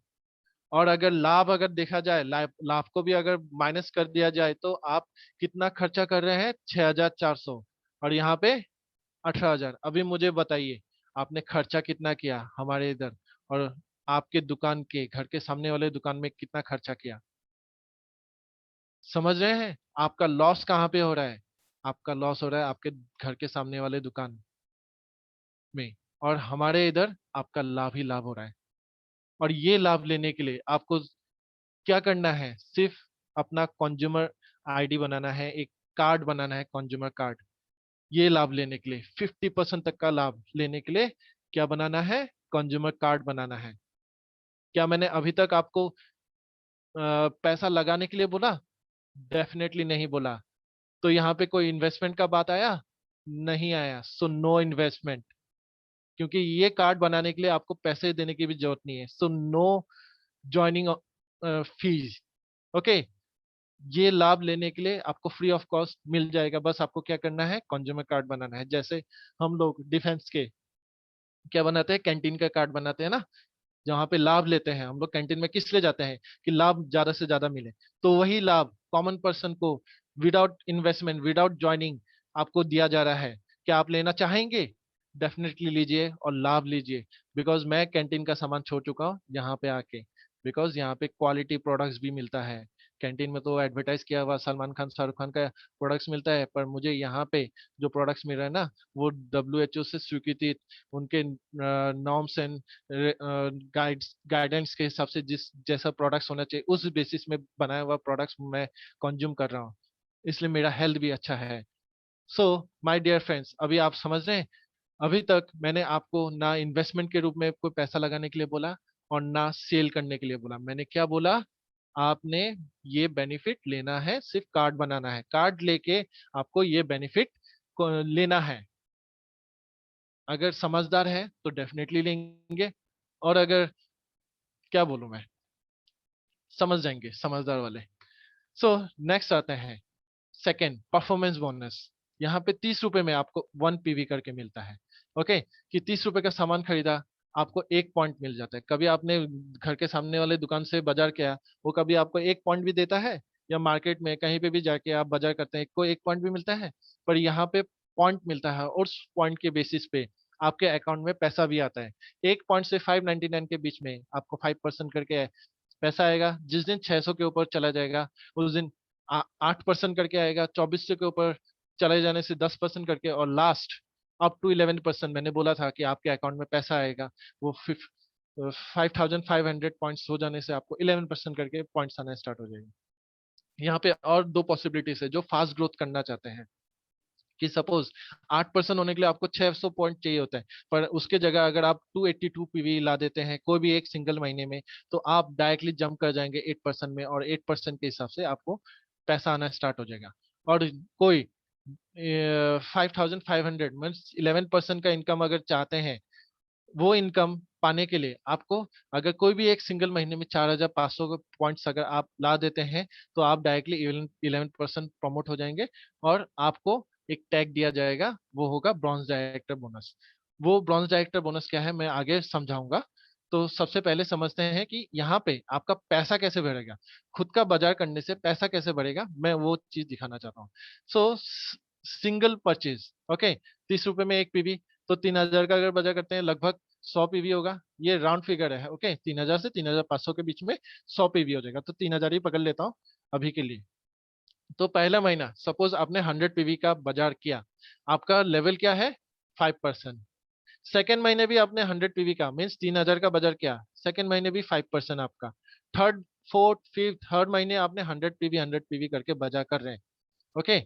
और अगर लाभ अगर देखा जाए, लाभ लाभ को भी अगर माइनस कर दिया जाए तो आप कितना खर्चा कर रहे हैं? 6,400, और यहाँ पे 18,000। अभी मुझे बताइए, आपने खर्चा कितना किया हमारे इधर, और आपके दुकान के घर के सामने वाले दुकान में कितना खर्चा किया? समझ रहे हैं आपका लॉस कहाँ पे हो रहा है? आपका लॉस हो रहा है आपके घर के सामने वाले दुकान में, और हमारे इधर आपका लाभ ही लाभ हो रहा है। और ये लाभ लेने के लिए आपको क्या करना है? सिर्फ अपना कंज्यूमर आईडी बनाना है, एक कार्ड बनाना है, कंज्यूमर कार्ड। ये लाभ लेने के लिए, 50% तक का लाभ लेने के लिए क्या बनाना है? कंज्यूमर कार्ड बनाना है। क्या मैंने अभी तक आपको पैसा लगाने के लिए बोला? डेफिनेटली नहीं बोला। तो यहाँ पे कोई इन्वेस्टमेंट का बात आया? नहीं आया। सो नो इन्वेस्टमेंट, क्योंकि ये कार्ड बनाने के लिए आपको पैसे देने की भी जरूरत नहीं है। So no joining fees. Okay, ये लाभ लेने के लिए आपको फ्री ऑफ कॉस्ट मिल जाएगा। बस आपको क्या करना है? कंज्यूमर कार्ड बनाना है। जैसे हम लोग डिफेंस के क्या बनाते हैं? कैंटीन का कार्ड बनाते हैं ना, जहाँ पे लाभ लेते हैं हम लोग। कैंटीन में किस लिए जाते हैं? कि लाभ ज्यादा से ज्यादा मिले। तो वही लाभ कॉमन पर्सन को विदाउट इन्वेस्टमेंट, विदाउट ज्वाइनिंग आपको दिया जा रहा है। क्या आप लेना चाहेंगे? डेफिनेटली लीजिए और लाभ लीजिए। बिकॉज मैं कैंटीन का सामान छोड़ चुका हूँ यहाँ पे आके। बिकॉज यहाँ पे क्वालिटी प्रोडक्ट्स भी मिलता है। कैंटीन में तो एडवर्टाइज किया हुआ सलमान खान, शाहरुख खान का प्रोडक्ट्स मिलता है, पर मुझे यहाँ पे जो प्रोडक्ट्स मिल रहा है ना, वो WHO से स्वीकृति, उनके नॉर्म्स एंड गाइडेंस के हिसाब से जिस जैसा प्रोडक्ट्स होना चाहिए उस बेसिस में बनाया हुआ प्रोडक्ट्स मैं कंज्यूम कर रहा हूँ। इसलिए मेरा हेल्थ भी अच्छा है। सो माय डियर फ्रेंड्स, अभी आप समझ रहे हैं, अभी तक मैंने आपको ना इन्वेस्टमेंट के रूप में कोई पैसा लगाने के लिए बोला और ना सेल करने के लिए बोला। मैंने क्या बोला? आपने ये बेनिफिट लेना है, सिर्फ कार्ड बनाना है। कार्ड लेके आपको ये बेनिफिट लेना है। अगर समझदार है तो डेफिनेटली लेंगे, और अगर क्या बोलूं मैं, समझ जाएंगे समझदार वाले। सो नेक्स्ट आते हैं सेकंड, परफॉर्मेंस बोनस। यहाँ पे 30 रुपए में आपको 1 PV करके मिलता है। ओके, कि 30 रुपए का सामान खरीदा, आपको 1 पॉइंट मिल जाता है। कभी आपने घर के सामने वाले दुकान से बाजार किया, वो कभी आपको 1 पॉइंट भी देता है? या मार्केट में कहीं पे भी जाके आप बाजार करते हैं, कोई 1 पॉइंट भी मिलता है? पर यहाँ पे पॉइंट मिलता है और उस पॉइंट के बेसिस पे आपके अकाउंट में पैसा भी आता है। 1 पॉइंट से 599 के बीच में आपको 5% करके पैसा आएगा। जिस दिन 600 के ऊपर चला जाएगा उस दिन 8% करके आएगा। 2400 के ऊपर चले जाने से 10% करके, और लास्ट अप टू 11% मैंने बोला था कि आपके अकाउंट में पैसा आएगा। वो 5500 पॉइंट्स हो जाने से आपको 11% करके पॉइंट्स आना स्टार्ट हो जाएंगे। यहाँ पे और दो पॉसिबिलिटीज है जो फास्ट ग्रोथ करना चाहते हैं, कि सपोज 8% होने के लिए आपको 600 पॉइंट चाहिए होता है, पर उसके जगह अगर आप 282 पीवी ला देते हैं कोई भी एक सिंगल महीने में, तो आप डायरेक्टली जंप कर जाएंगे 8% में, और 8% के हिसाब से आपको पैसा आना स्टार्ट हो जाएगा। और कोई 5500 मीन्स 11% का इनकम अगर चाहते हैं, वो इनकम पाने के लिए आपको अगर कोई भी एक सिंगल महीने में 4500 पॉइंट्स अगर आप ला देते हैं, तो आप डायरेक्टली 11% प्रमोट हो जाएंगे, और आपको एक टैग दिया जाएगा, वो होगा ब्रॉन्ज डायरेक्टर बोनस। वो ब्रॉन्ज डायरेक्टर बोनस क्या है मैं आगे समझाऊंगा। तो सबसे पहले समझते हैं कि यहाँ पे आपका पैसा कैसे बढ़ेगा, खुद का बाजार करने से पैसा कैसे बढ़ेगा, मैं वो चीज दिखाना चाहता हूँ। सो सिंगल परचेज, ओके, 30 रुपए में एक पीवी, तो 3000 का अगर बाजार करते हैं लगभग 100 पीवी होगा। ये राउंड फिगर है, ओके, 3000 से 3500 के बीच में 100 पीवी हो जाएगा, तो 3000 ही पकड़ लेता हूँ अभी के लिए। तो पहला महीना सपोज आपने 100 पीवी का बाजार किया, आपका लेवल क्या है 5%। सेकेंड महीने भी आपने 100 पीवी का मीन्स 3000 का बाजार किया, सेकेंड महीने भी 5% आपका। थर्ड फोर्थ फिफ्थ हर महीने आपने 100 पीवी करके बाजार कर रहे हैं, ओके।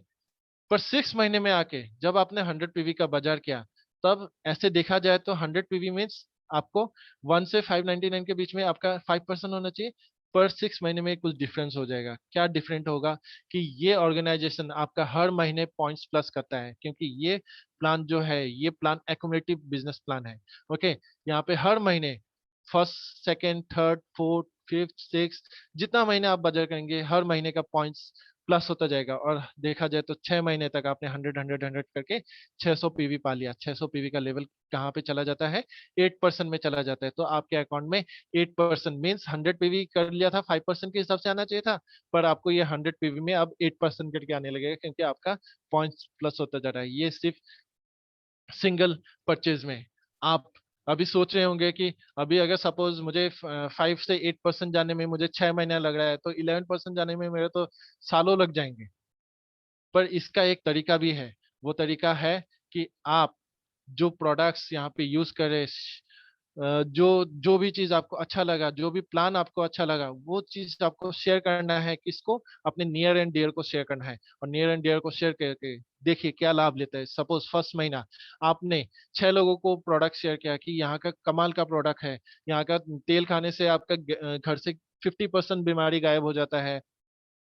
पर 6 महीने में आके जब आपने 100 पीवी का बाजार किया, तब ऐसे देखा जाए तो 100 पीवी मीन्स आपको 1 से 599 के बीच में आपका 5% होना चाहिए। पर 6 महीने में कुछ डिफरेंस हो जाएगा। क्या डिफरेंट होगा कि ये ऑर्गेनाइजेशन आपका हर महीने पॉइंट्स प्लस करता है, क्योंकि ये प्लान जो है ये प्लान एक्यूमुलेटिव बिजनेस प्लान है, ओके। यहाँ पे हर महीने first second third fourth fifth six जितना महीने आप बजट करेंगे हर महीने का पॉइंट्स प्लस होता जाएगा। और देखा जाए तो 6 महीने तक आपने 100 करके 600 पीवी पा लिया। 600 पीवी का लेवल कहाँ पे चला जाता है, 8% में चला जाता है। तो आपके अकाउंट में 8% मीन्स 100 पीवी कर लिया था 5% के हिसाब से आना चाहिए था, पर आपको ये 100 पीवी में अब 8% करके आने लगेगा, क्योंकि आपका पॉइंट्स प्लस होता जा रहा है। ये सिर्फ सिंगल परचेज में। आप अभी सोच रहे होंगे कि अभी अगर सपोज मुझे 5 से 8% जाने में मुझे 6 महीना लग रहा है, तो 11% जाने में मेरे तो सालों लग जाएंगे। पर इसका एक तरीका भी है, वो तरीका है कि आप जो प्रोडक्ट्स यहाँ पे यूज करें, जो जो भी चीज आपको अच्छा लगा, जो भी प्लान आपको अच्छा लगा, वो चीज आपको शेयर करना है। किसको, अपने नियर एंड डियर को शेयर करना है। और नियर एंड डियर को शेयर करके देखिए क्या लाभ लेता है। सपोज फर्स्ट महीना आपने 6 लोगों को प्रोडक्ट शेयर किया कि यहाँ का कमाल का प्रोडक्ट है, यहाँ का तेल खाने से आपका घर से 50% बीमारी गायब हो जाता है,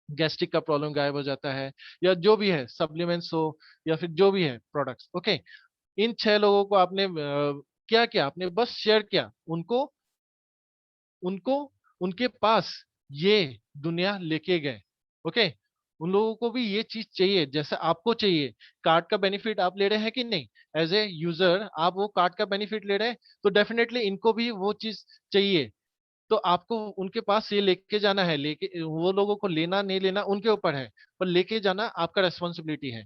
गैस्ट्रिक का प्रॉब्लम गायब हो जाता है, या जो भी है सप्लीमेंट्स हो, या फिर जो भी है प्रोडक्ट्स, ओके। इन 6 लोगों को आपने क्या किया, आपने बस शेयर किया उनको, उनको उनके पास ये दुनिया लेके गए, ओके। उन लोगों को भी ये चीज चाहिए जैसे आपको चाहिए। कार्ड का बेनिफिट आप ले रहे हैं कि नहीं, एज ए यूजर आप वो कार्ड का बेनिफिट ले रहे हैं, तो डेफिनेटली इनको भी वो चीज चाहिए। तो आपको उनके पास ये लेके जाना है, लेके वो लोगों को लेना नहीं लेना उनके ऊपर है, पर लेके जाना आपका रेस्पॉन्सिबिलिटी है।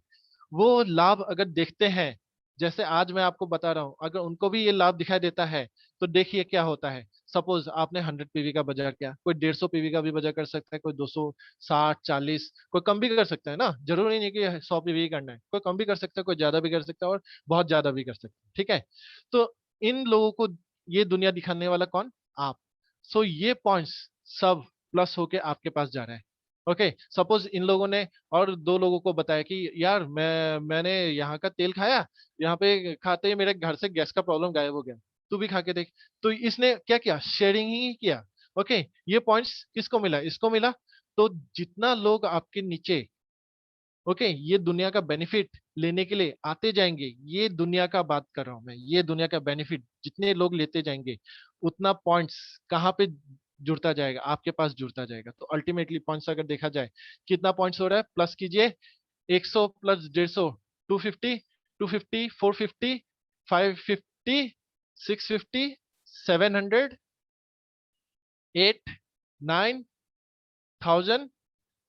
वो लाभ अगर देखते हैं, जैसे आज मैं आपको बता रहा हूं, अगर उनको भी ये लाभ दिखाई देता है, तो देखिए क्या होता है। सपोज आपने 100 पीवी का बाजार किया, कोई 150 पीवी का भी बाजार कर सकता है, कोई 260 40, कोई कम भी कर सकता है ना, जरूरी नहीं कि 100 पीवी करना है, कोई कम भी कर सकता है, कोई ज्यादा भी कर सकता है, और बहुत ज्यादा भी कर सकता है, ठीक है। तो इन लोगों को ये दुनिया दिखाने वाला कौन, आप। सो ये पॉइंट्स सब प्लस होके आपके पास जा रहा है, ओके। सपोज इन लोगों ने और 2 लोगों को बताया कि यार मैंने यहाँ का तेल खाया, यहाँ पे खाते ही मेरे घर से गैस का प्रॉब्लम गायब हो गया, तू भी खा के देख। तो इसने क्या किया, शेयरिंग ही किया, ओके। ये पॉइंट्स किसको मिला, इसको मिला। तो जितना लोग आपके नीचे, ओके, ये दुनिया का बेनिफिट लेने के लिए आते जाएंगे, ये दुनिया का बात कर रहा हूं मैं, ये दुनिया का बेनिफिट जितने लोग लेते जाएंगे, उतना पॉइंट्स कहाँ पे जुड़ता जाएगा, आपके पास जुड़ता जाएगा। तो अल्टीमेटली पॉइंट्स अगर देखा जाए, कितना पॉइंट्स हो रहा है, प्लस कीजिए, 100 प्लस 150, 250, 250, 450, 550, 650, 700, 8, 9, 1000,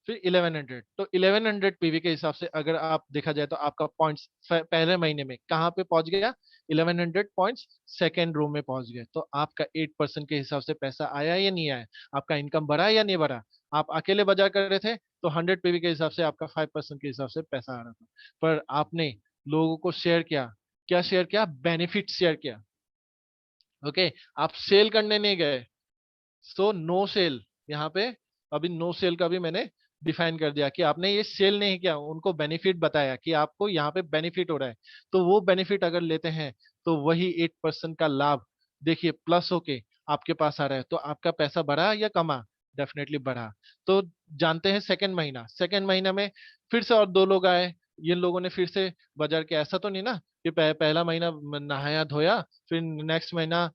फिर 1100, तो 1100 पीवी के हिसाब से अगर आप देखा जाए तो आपका पॉइंट्स पहले महीने में कहाँ पे पहुंच गया, 1100 पॉइंट्स सेकेंड रो में पहुंच गए। तो आपका 8% के हिसाब से पैसा आया या नहीं आया, आपका इनकम बढ़ा या नहीं बढ़ा। आप अकेले बाजार कर रहे थे तो 100 पीवी के हिसाब से आपका 5% के हिसाब से पैसा आ रहा था, पर आपने लोगों को शेयर किया, क्या शेयर किया, बेनिफिट शेयर किया। ओके, आप सेल करने नहीं गए, सो नो सेल यहाँ पे। अभी नो सेल का भी मैंने डिफाइन कर दिया कि आपने ये सेल नहीं किया, उनको बेनिफिट बताया कि आपको यहाँ पे बेनिफिट हो रहा है। तो वो बेनिफिट अगर लेते हैं तो वही 8% का लाभ देखिए प्लस होके आपके पास आ रहा है। तो आपका पैसा बढ़ा या कमा, डेफिनेटली बढ़ा। तो जानते हैं सेकंड महीना, सेकंड महीना में फिर से और दो लोग आए, ये लोगों ने फिर से बाजार के, ऐसा तो नहीं ना कि पहला महीना नहाया धोया, फिर नेक्स्ट महीना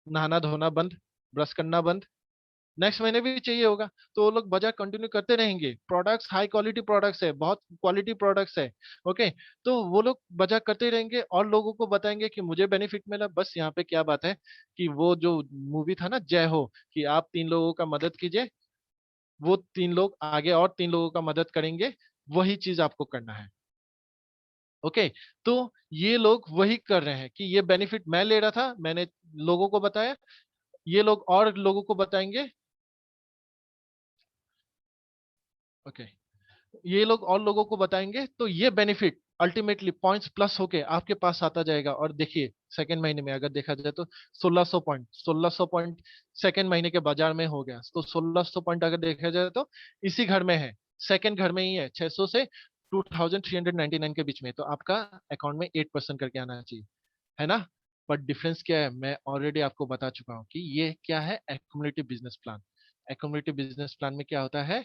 नहाना धोना बंद, ब्रश करना बंद, नेक्स्ट महीने भी चाहिए होगा। तो वो लोग बाजार कंटिन्यू करते रहेंगे, प्रोडक्ट्स हाई क्वालिटी प्रोडक्ट्स है, बहुत क्वालिटी प्रोडक्ट्स है। ओके, तो वो लोग बाजार करते रहेंगे और लोगों को बताएंगे कि मुझे बेनिफिट मिला। बस यहाँ पे क्या बात है कि वो जो मूवी था ना जय हो, कि आप तीन लोगों का मदद कीजिए, वो तीन लोग आगे और तीन लोगों का मदद करेंगे, वही चीज आपको करना है। ओके, तो ये लोग वही कर रहे हैं कि ये बेनिफिट मैं ले रहा था, मैंने लोगों को बताया, ये लोग और लोगों को बताएंगे। ओके, ये लोग और लोगों को बताएंगे, तो ये बेनिफिट अल्टीमेटली पॉइंट्स प्लस होके आपके पास आता जाएगा। और देखिए सेकेंड महीने में अगर देखा जाए तो 1600 पॉइंट, 1600 पॉइंट सेकेंड महीने के बाजार में हो गया। तो 1600 पॉइंट अगर देखा जाए तो इसी घर में है, सेकेंड घर में ही है, 600 से 2399 के बीच में। तो आपका अकाउंट में 8% करके आना चाहिए, है ना। बट डिफरेंस क्या है, मैं ऑलरेडी आपको बता चुका हूँ कि ये क्या है, एक्युमुलेटिव बिजनेस प्लान। एक्युमुलेटिव बिजनेस प्लान में क्या होता है,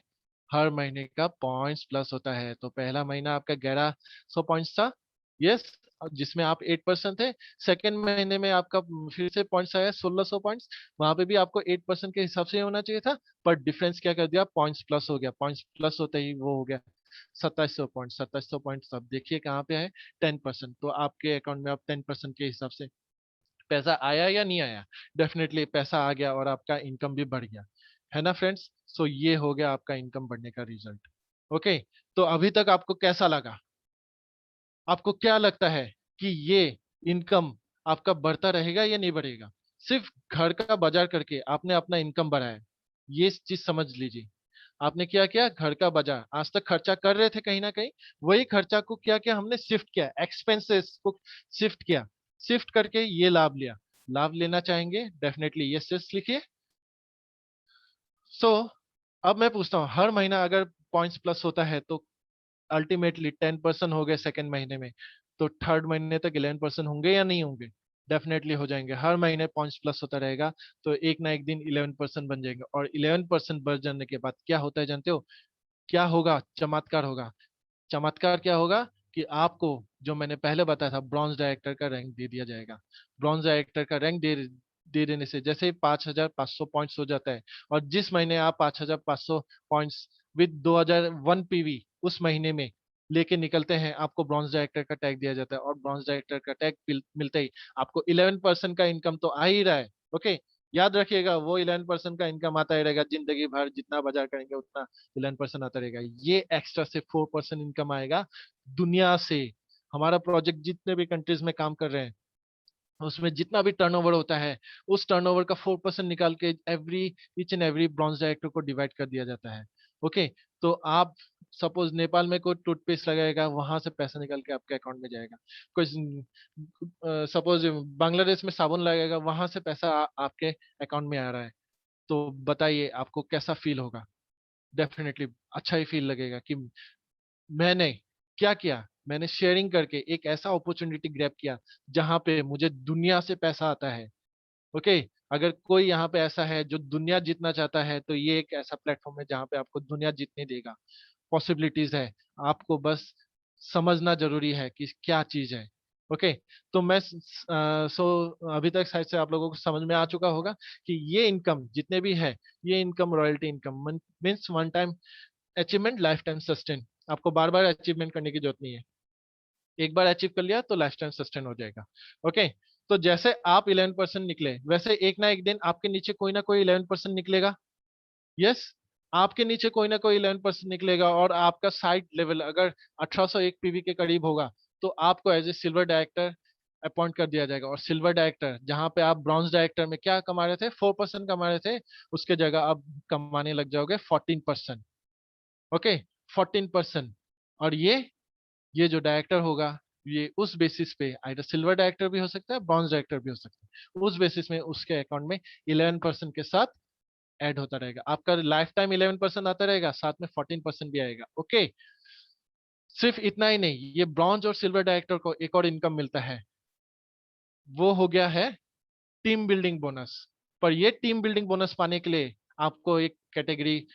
हर महीने का पॉइंट्स प्लस होता है। तो पहला महीना आपका 1100 पॉइंट्स था, यस, जिसमें आप 8% थे। सेकेंड महीने में आपका फिर से पॉइंट्स आया 1600 पॉइंट्स, वहां पे भी आपको 8% के हिसाब से होना चाहिए था। पर डिफरेंस क्या कर दिया, पॉइंट्स प्लस हो गया, पॉइंट्स प्लस होते ही वो हो गया 2700 पॉइंट। 2700 पॉइंट अब देखिए कहाँ पे है, 10%। तो आपके अकाउंट में अब 10% के हिसाब से पैसा आया या नहीं आया, डेफिनेटली पैसा आ गया और आपका इनकम भी बढ़ गया, है ना फ्रेंड्स। सो ये हो गया आपका इनकम बढ़ने का रिजल्ट। ओके, तो अभी तक आपको कैसा लगा, आपको क्या लगता है कि ये इनकम आपका बढ़ता रहेगा या नहीं बढ़ेगा। सिर्फ घर का बाजार करके आपने अपना इनकम बढ़ाया, ये चीज समझ लीजिए। आपने क्या किया, घर का बाजार, आज तक खर्चा कर रहे थे कहीं ना कहीं, वही खर्चा को क्या किया हमने, शिफ्ट किया, एक्सपेंसेस को शिफ्ट किया, शिफ्ट करके ये लाभ लिया। लाभ लेना चाहेंगे डेफिनेटली यस यस लिखिए। सो अब मैं पूछता हूँ, हर महीना अगर पॉइंट्स प्लस होता है तो अल्टीमेटली 10% हो गए सेकेंड महीने में, तो थर्ड महीने तक 11% होंगे या नहीं होंगे, डेफिनेटली हो जाएंगे। हर महीने पॉइंट्स प्लस होता रहेगा तो एक ना एक दिन 11% बन जाएंगे। और 11% बढ़ जाने के बाद क्या होता है जानते हो, क्या होगा, चमत्कार होगा। चमत्कार क्या होगा कि आपको जो मैंने पहले बताया था, ब्रॉन्ज डायरेक्टर का रैंक दे दिया जाएगा। ब्रॉन्ज डायरेक्टर का रैंक दे देने से जैसे 5500 पॉइंट्स हो जाता है, और जिस महीने आप 5500 पॉइंट्स विद 2001 पीवी उस महीने में लेके निकलते हैं, आपको ब्रॉन्ज डायरेक्टर का टैग दिया जाता है। और ब्रॉन्ज डायरेक्टर का टैग मिलते ही आपको 11% का इनकम तो आ ही रहा है। ओके, याद रखिएगा वो 11% का इनकम आता ही रहेगा, जिंदगी भर जितना बाजार करेंगे उतना 11% आता रहेगा। ये एक्स्ट्रा से 4% इनकम आएगा दुनिया से। हमारा प्रोजेक्ट जितने भी कंट्रीज में काम कर रहे हैं उसमें जितना भी टर्नओवर होता है, उस टर्नओवर का 4% निकाल के every each and every bronze director को डिवाइड कर दिया जाता है। ओके, तो आप सपोज नेपाल में कोई टूथपेस्ट लगाएगा, वहां से पैसा निकल के आपके अकाउंट में जाएगा। कोई सपोज बांग्लादेश में साबुन लगाएगा, वहां से पैसा आपके अकाउंट में आ रहा है। तो बताइए आपको कैसा फील होगा, डेफिनेटली अच्छा ही फील लगेगा कि मैंने क्या किया, मैंने शेयरिंग करके एक ऐसा अपॉर्चुनिटी ग्रैब किया जहां पे मुझे दुनिया से पैसा आता है। ओके, अगर कोई यहाँ पे ऐसा है जो दुनिया जीतना चाहता है तो ये एक ऐसा प्लेटफॉर्म है जहाँ पे आपको दुनिया जीतने देगा, पॉसिबिलिटीज है। आपको बस समझना जरूरी है कि क्या चीज है। ओके, तो मैं अभी तक शायद से आप लोगों को समझ में आ चुका होगा कि ये इनकम जितने भी है, ये income royalty income means one time achievement, life time sustain. आपको बार बार अचीवमेंट करने की जरूरत नहीं है, एक बार अचीव कर लिया तो लाइफ टाइम सस्टेन हो जाएगा। ओके, तो जैसे आप 11% निकले, वैसे एक ना एक दिन आपके नीचे कोई ना कोई 11% निकलेगा। यस, आपके नीचे कोई ना कोई 11% निकलेगा, और आपका साइड लेवल अगर 1801 पीवी के करीब होगा तो आपको as a silver director appoint कर दिया जाएगा। और सिल्वर डायरेक्टर जहां पे आप ब्रॉन्ज डायरेक्टर में क्या कमा रहे थे, 4% कमा रहे थे, उसके जगह आप कमाने लग जाओगे 14%। ओके, 14%। और ये जो डायरेक्टर होगा, ये उस बेसिस पे आइदर सिल्वर डायरेक्टर भी हो सकता है, ब्रॉन्ज डायरेक्टर भी हो सकता है, उस बेसिस में उसके अकाउंट में 11% के साथ ऐड होता रहेगा। आपका लाइफ टाइम 11% आता रहेगा, साथ में 14% भी आएगा। ओके, सिर्फ इतना ही नहीं, ये ब्रॉन्ज और सिल्वर डायरेक्टर को एक और इनकम मिलता है, वो हो गया है टीम बिल्डिंग बोनस। पर ये टीम बिल्डिंग बोनस पाने के लिए आपको एक कैटेगरी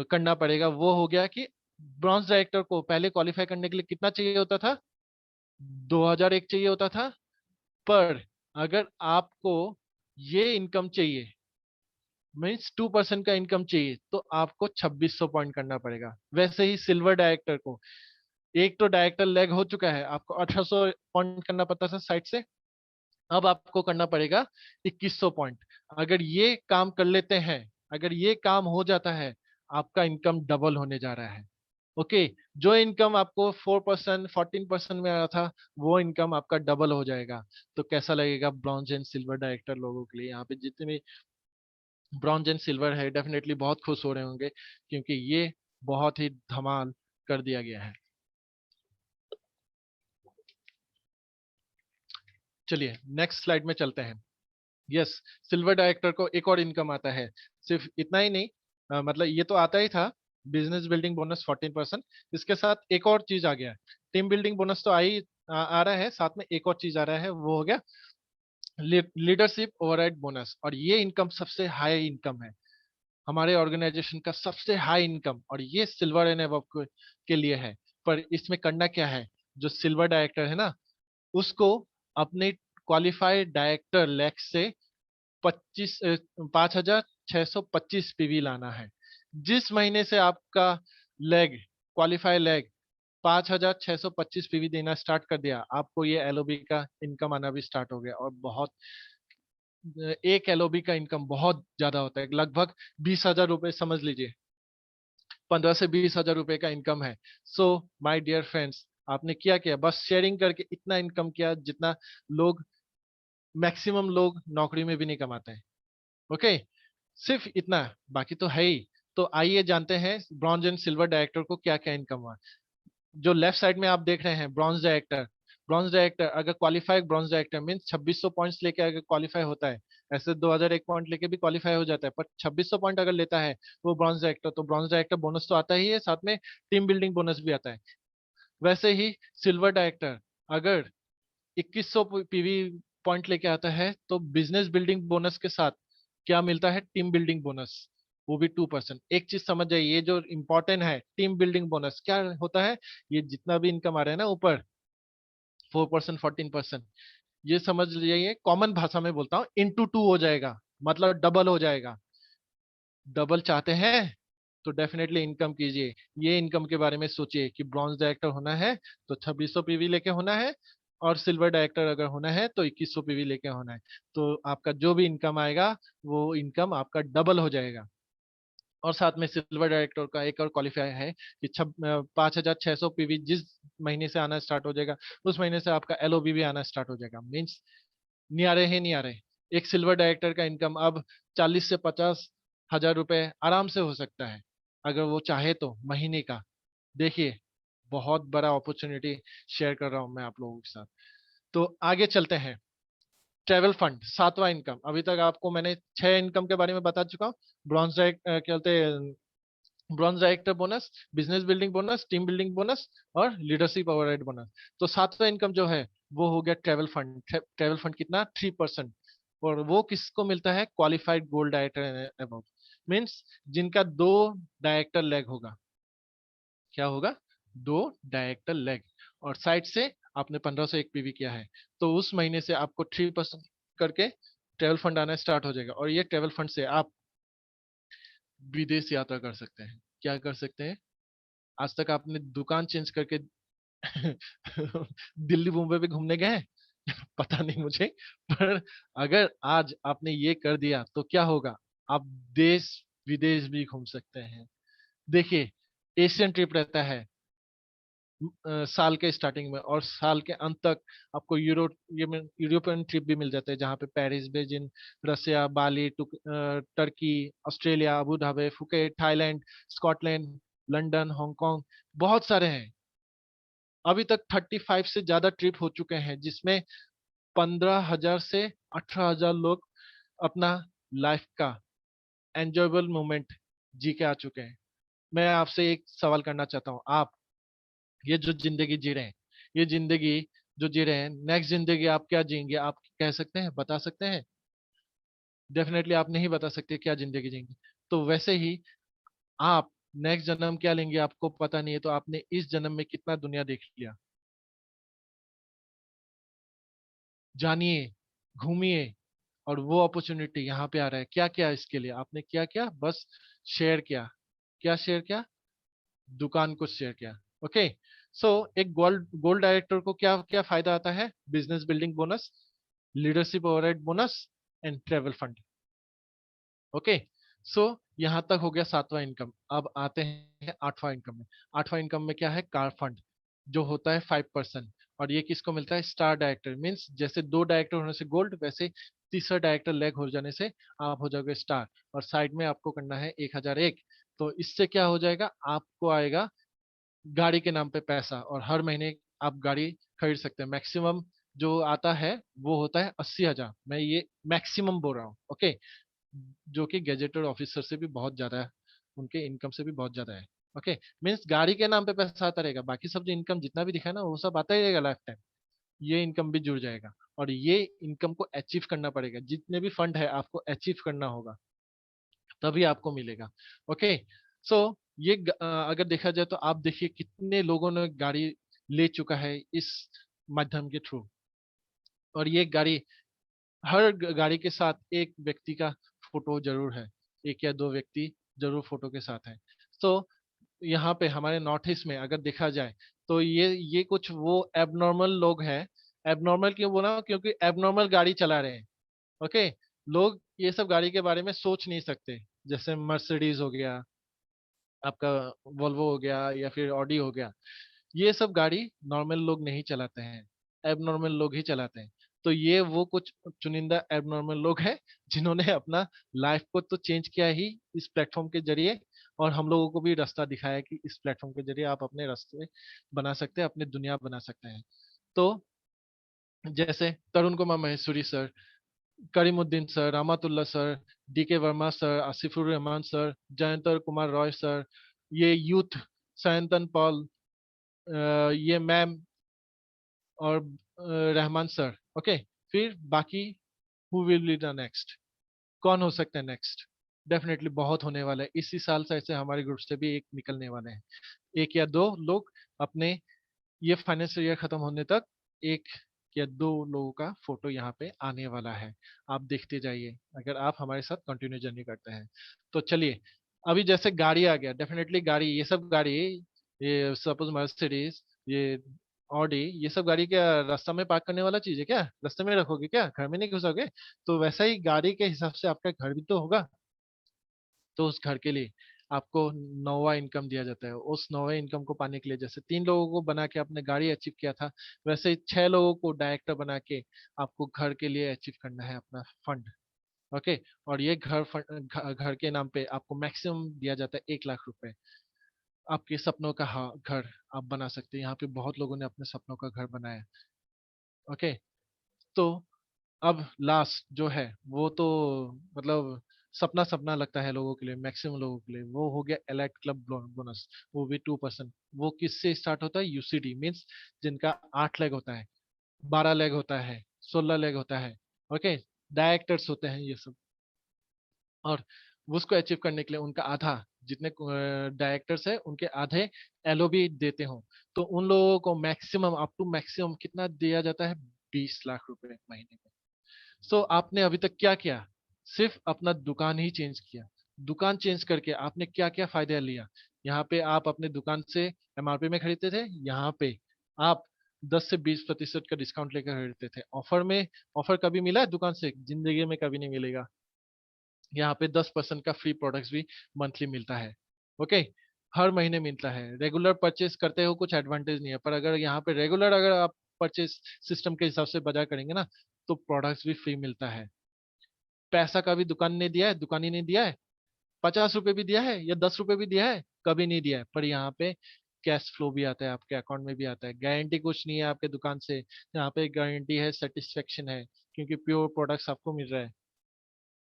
करना पड़ेगा, वो हो गया कि ब्रॉन्ज डायरेक्टर को पहले क्वालिफाई करने के लिए कितना चाहिए होता था, 2001 चाहिए होता था। पर अगर आपको ये इनकम चाहिए, मीन्स 2% का इनकम चाहिए, तो आपको 2600 पॉइंट करना पड़ेगा। वैसे ही सिल्वर डायरेक्टर को, एक तो डायरेक्टर लेग हो चुका है, आपको 1800 पॉइंट करना पड़ता था साइड से, अब आपको करना पड़ेगा 2100 पॉइंट। अगर ये काम कर लेते हैं, अगर ये काम हो जाता है, आपका इनकम डबल होने जा रहा है। ओके, जो इनकम आपको 4% 14% में आया था, वो इनकम आपका डबल हो जाएगा। तो कैसा लगेगा ब्रॉन्ज एंड सिल्वर डायरेक्टर लोगों के लिए? यहाँ पे जितने भी ब्रॉन्ज एंड सिल्वर है, डेफिनेटली बहुत खुश हो रहे होंगे, क्योंकि ये बहुत ही धमाल कर दिया गया है। चलिए नेक्स्ट स्लाइड में चलते हैं। यस, सिल्वर डायरेक्टर को एक और इनकम आता है। सिर्फ इतना ही नहीं, मतलब ये तो आता ही था, बिजनेस बिल्डिंग बोनस 14%। इसके साथ एक और चीज आ गया, टीम बिल्डिंग बोनस तो आ रहा है, साथ में एक और चीज आ रहा है, वो हो गया लीडरशिप ओवरराइड बोनस। और ये इनकम सबसे हाई इनकम है हमारे ऑर्गेनाइजेशन का, सबसे हाई इनकम, और ये सिल्वर एंड अबव के लिए है। पर इसमें करना क्या है, जो सिल्वर डायरेक्टर है ना, उसको अपने क्वालिफाइड डायरेक्टर लैक से 5625 पीवी लाना है। जिस महीने से आपका लेग, क्वालिफाई लेग 5625 पीवी देना स्टार्ट कर दिया, आपको ये एलओबी का इनकम आना भी स्टार्ट हो गया। और बहुत, एक एलओबी का इनकम बहुत ज्यादा होता है, लगभग 20,000 रुपए समझ लीजिए, 15 से 20 हजार रुपए का इनकम है। सो माय डियर फ्रेंड्स, आपने क्या किया, बस शेयरिंग करके इतना इनकम किया जितना लोग, मैक्सिमम लोग नौकरी में भी नहीं कमाते हैं। ओके, सिर्फ इतना, बाकी तो है ही। तो आइए जानते हैं ब्रॉन्ज एंड सिल्वर डायरेक्टर को क्या क्या इनकम हुआ। जो लेफ्ट साइड में आप देख रहे हैं ब्रॉन्ज डायरेक्टर, ब्रॉन्ज डायरेक्टर अगर qualified bronze director mean 2600 points लेके अगर क्वालिफाई होता है, ऐसे 2001 पॉइंट लेके भी क्वालिफाई हो जाता है, पर 2600 पॉइंट अगर लेता है वो ब्रॉन्ज डायरेक्टर, तो ब्रॉन्ज डायरेक्टर बोनस तो आता ही है, साथ में टीम बिल्डिंग बोनस भी आता है। वैसे ही सिल्वर डायरेक्टर अगर 2100 पीवी पॉइंट लेके आता है, तो बिजनेस बिल्डिंग बोनस के साथ क्या मिलता है, टीम बिल्डिंग बोनस, वो भी 2%। एक चीज समझ जाइए, ये जो इंपॉर्टेंट है, टीम बिल्डिंग बोनस क्या होता है, ये जितना भी इनकम आ रहा है ना ऊपर, 4% 14%, ये समझ लीजिए, कॉमन भाषा में बोलता हूँ, इंटू टू हो जाएगा, मतलब डबल हो जाएगा। डबल चाहते हैं तो डेफिनेटली इनकम कीजिए। ये इनकम के बारे में सोचिए कि ब्रॉन्ज डायरेक्टर होना है तो 2600 पीवी लेके होना है, और सिल्वर डायरेक्टर अगर होना है तो 2100 पीवी लेके होना है। तो आपका जो भी इनकम आएगा, वो इनकम आपका डबल हो जाएगा। और साथ में सिल्वर डायरेक्टर का एक और क्वालिफाई है कि 5600 पीवी जिस महीने से आना स्टार्ट हो जाएगा, उस महीने से आपका एलओबी भी आना स्टार्ट हो जाएगा। मीन्स नियारे है नियारे, एक सिल्वर डायरेक्टर का इनकम अब 40 से 50 हजार रुपए आराम से हो सकता है, अगर वो चाहे तो, महीने का। देखिए, बहुत बड़ा अपॉर्चुनिटी शेयर कर रहा हूं मैं आप लोगों के साथ। तो आगे चलते हैं। ट्रेवल फंड, सातवां इनकम। अभी तक आपको मैंने 6 इनकम के बारे में बता चुका हूँ। ब्रॉन्ज क्या बोलते हैं, bronze director bonus, business building bonus, team building bonus, और लीडरशिप ओवरहेड बोनस। तो सातवां इनकम जो है वो हो गया ट्रेवल फंड। ट्रेवल फंड कितना, 3%। और वो किसको मिलता है, qualified gold director about, means जिनका 2 डायरेक्टर लेग होगा। क्या होगा, 2 डायरेक्टर लेग, और साइड से आपने 1501 पीवी किया है, तो उस महीने से आपको 3% करके ट्रेवल फंड आना स्टार्ट हो जाएगा। और ये ट्रेवल फंड से आप विदेश यात्रा कर सकते हैं। क्या कर सकते हैं, आज तक आपने दुकान चेंज करके दिल्ली मुंबई पे घूमने गए हैं? पता नहीं मुझे, पर अगर आज आपने ये कर दिया तो क्या होगा, आप देश विदेश भी घूम सकते हैं। देखिए, एशियन ट्रिप रहता है साल के स्टार्टिंग में, और साल के अंत तक आपको यूरोपियन ट्रिप भी मिल जाता है, जहाँ पे Paris, Beijing, Russia, Bali, Turkey, Australia, Abu Dhabi, Phuket, Thailand, Scotland, London, Hong Kong, बहुत सारे हैं। अभी तक 35 से ज्यादा ट्रिप हो चुके हैं, जिसमें 15,000 से 18,000 लोग अपना लाइफ का एंजॉयबल मोमेंट जी के आ चुके हैं। मैं आपसे एक सवाल करना चाहता हूँ, आप ये जो जिंदगी जी रहे हैं, ये जिंदगी जो जी रहे हैं, नेक्स्ट जिंदगी आप क्या जिएंगे, आप कह सकते हैं, बता सकते हैं? डेफिनेटली आप नहीं बता सकते क्या जिंदगी जिएंगे। तो वैसे ही आप नेक्स्ट जन्म क्या लेंगे आपको पता नहीं है, तो आपने इस जन्म में कितना दुनिया देख लिया। जानिए, घूमिए, और वो अपॉर्चुनिटी यहाँ पे आ रहा है, क्या क्या इसके लिए आपने क्या क्या बस शेयर किया। क्या शेयर किया? दुकान को शेयर किया। ओके। सो एक गोल्ड गोल्ड डायरेक्टर को क्या क्या फायदा आता है? Business building bonus, leadership overhead bonus, and travel fund. Okay. So यहाँ तक हो गया सातवां इनकम। अब आते हैं आठवां इनकम में। आठवां इनकम में क्या है? कार फंड, जो होता है 5%। और ये किसको मिलता है? स्टार डायरेक्टर, मीन्स जैसे दो डायरेक्टर होने से गोल्ड, वैसे तीसरा डायरेक्टर लेग हो जाने से आप हो जाओगे स्टार। और साइड में आपको करना है 1001। तो इससे क्या हो जाएगा? आपको आएगा गाड़ी के नाम पे पैसा, और हर महीने आप गाड़ी खरीद सकते हैं। मैक्सिमम जो आता है वो होता है 80,000। मैं ये मैक्सिमम बोल रहा हूँ, ओके, जो कि गैजेटेड ऑफिसर से भी बहुत ज्यादा है, उनके इनकम से भी बहुत ज्यादा है। ओके। मीन्स गाड़ी के नाम पे पैसा आता रहेगा, बाकी सब जो इनकम जितना भी दिखा है ना, वो सब आता ही रहेगा लाइफ टाइम। ये इनकम भी जुड़ जाएगा, और ये इनकम को अचीव करना पड़ेगा, जितने भी फंड है आपको अचीव करना होगा, तभी आपको मिलेगा। ओके। सो ये अगर देखा जाए तो आप देखिए कितने लोगों ने गाड़ी ले चुका है इस माध्यम के थ्रू। और ये गाड़ी, हर गाड़ी के साथ एक व्यक्ति का फोटो जरूर है, एक या दो व्यक्ति जरूर फोटो के साथ है। तो यहाँ पे हमारे नॉर्थ ईस्ट में अगर देखा जाए, तो ये कुछ वो एबनॉर्मल लोग हैं। एबनॉर्मल क्यों बोला? क्योंकि एबनॉर्मल गाड़ी चला रहे हैं। ओके। लोग ये सब गाड़ी के बारे में सोच नहीं सकते, जैसे मर्सिडीज हो गया, आपका वोल्वो हो गया, या फिर ऑडी हो गया। ये सब गाड़ी नॉर्मल लोग नहीं चलाते हैं, एबनॉर्मल लोग ही चलाते हैं। तो ये वो कुछ चुनिंदा एबनॉर्मल लोग हैं, जिन्होंने अपना लाइफ को तो चेंज किया ही इस प्लेटफॉर्म के जरिए, और हम लोगों को भी रास्ता दिखाया कि इस प्लेटफॉर्म के जरिए आप अपने रास्ते बना सकते हैं, अपनी दुनिया बना सकते हैं। तो जैसे Tarun Kumar Maheshwari sir, Karimuddin sir, Ramatulla sir, D K Verma sir, Asifur Rahman sir, Jayantar Kumar Roy sir, ये यूथ, सयंतन पॉल, ये मैम, और रहमान सर। ओके। फिर बाकी who will be the next? कौन हो सकता है नेक्स्ट? डेफिनेटली बहुत होने वाला है, इसी साल से ऐसे हमारे ग्रुप से भी एक निकलने वाले हैं, एक या दो लोग अपने ये फाइनेंशियल ईयर खत्म होने तक, एक या दो लोगों का फोटो यहाँ पे आने वाला है। आप देखते जाइए, अगर आप हमारे साथ कंटिन्यू जर्नी करते हैं। तो चलिए, अभी जैसे गाड़ी आ गया, डेफिनेटली गाड़ी, ये सब गाड़ी, ये सपोज मर्सिडीज, ये ऑडी, ये सब गाड़ी क्या रास्ता में पार्क करने वाला चीज है क्या? रास्ते में रखोगे क्या? घर में नहीं घुसोगे? तो वैसा ही गाड़ी के हिसाब से आपका घर भी तो होगा। तो उस घर के लिए आपको नौवा इनकम दिया जाता है। उस नौवे इनकम को पाने के लिए, जैसे 3 लोगों को बना के आपने गाड़ी अचीव किया था, वैसे ही 6 लोगों को डायरेक्टर बना के आपको घर के लिए अचीव करना है अपना फंड। ओके। और ये घर के नाम पे आपको मैक्सिमम दिया जाता है 1 लाख रुपए। आपके सपनों का घर आप बना सकते हैं। यहाँ पे बहुत लोगों ने अपने सपनों का घर बनाया। ओके। तो अब लास्ट जो है वो तो मतलब सपना सपना लगता है लोगों के लिए, मैक्सिमम लोगों के लिए, वो हो गया एलाइट क्लब बोनस। वो भी 2%। वो किससे स्टार्ट होता है? यूसीडी, मीन्स जिनका 8 लेग होता है, 12 लेग होता है, 16 लेग होता है। ओके। डायरेक्टर्स होते हैं ये सब। और उसको अचीव करने के लिए उनका आधा, जितने डायरेक्टर्स है उनके आधे एलओबी देते हो, तो उन लोगों को मैक्सिमम अप टू मैक्सिमम कितना दिया जाता है? 20 लाख रुपए महीने में। सो आपने अभी तक क्या किया? सिर्फ अपना दुकान ही चेंज किया। दुकान चेंज करके आपने क्या क्या फायदा लिया? यहाँ पे आप अपने दुकान से एमआरपी में खरीदते थे, यहाँ पे आप 10 से 20% का डिस्काउंट लेकर खरीदते थे ऑफर में। ऑफर कभी मिला है दुकान से? जिंदगी में कभी नहीं मिलेगा। यहाँ पे 10% का फ्री प्रोडक्ट्स भी मंथली मिलता है। ओके, हर महीने मिलता है। रेगुलर परचेस करते हो कुछ एडवांटेज नहीं है, पर अगर यहाँ पे रेगुलर अगर आप परचेस सिस्टम के हिसाब से बाजार करेंगे ना, तो प्रोडक्ट्स भी फ्री मिलता है। पैसा का भी दुकान ने दिया है, दुकानी ने दिया है, 50 रुपए भी दिया है या 10 रुपए भी दिया है, कभी नहीं दिया है, पर यहाँ पे कैश फ्लो भी आता है, आपके अकाउंट में भी आता है। गारंटी कुछ नहीं है आपके दुकान से, यहाँ पे गारंटी है सेटिस्फेक्शन है, क्योंकि प्योर प्रोडक्ट्स आपको मिल रहा है।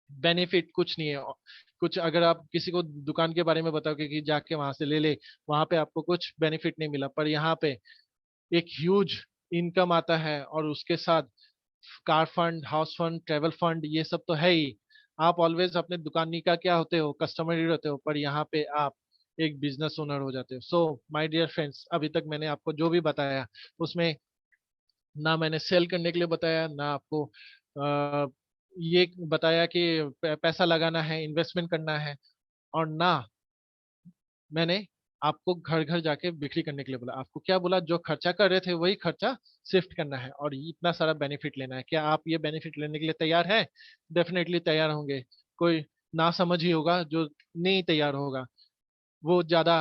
बेनिफिट कुछ नहीं है। कुछ अगर आप किसी को दुकान के बारे में बताओगे कि जाके वहां से ले ले, वहां पे आपको कुछ बेनिफिट नहीं मिला, पर यहाँ पे एक ह्यूज इनकम आता है, और उसके साथ car fund, house fund, travel fund, ये सब तो है ही। आप ऑलवेज अपने दुकानी का क्या होते हो, कस्टमर ही रहते हो, पर यहाँ पे आप एक बिजनेस ओनर हो जाते हो। सो माय डियर फ्रेंड्स, अभी तक मैंने आपको जो भी बताया उसमें ना मैंने सेल करने के लिए बताया, ना आपको ये बताया कि पैसा लगाना है, इन्वेस्टमेंट करना है, और ना मैंने आपको घर घर जाके बिक्री करने के लिए बोला। आपको क्या बोला, जो खर्चा कर रहे थे वही खर्चा शिफ्ट करना है, और इतना सारा बेनिफिट लेना है। क्या आप ये बेनिफिट लेने के लिए तैयार हैं? डेफिनेटली तैयार होंगे। कोई ना समझ ही होगा जो नहीं तैयार होगा, वो ज्यादा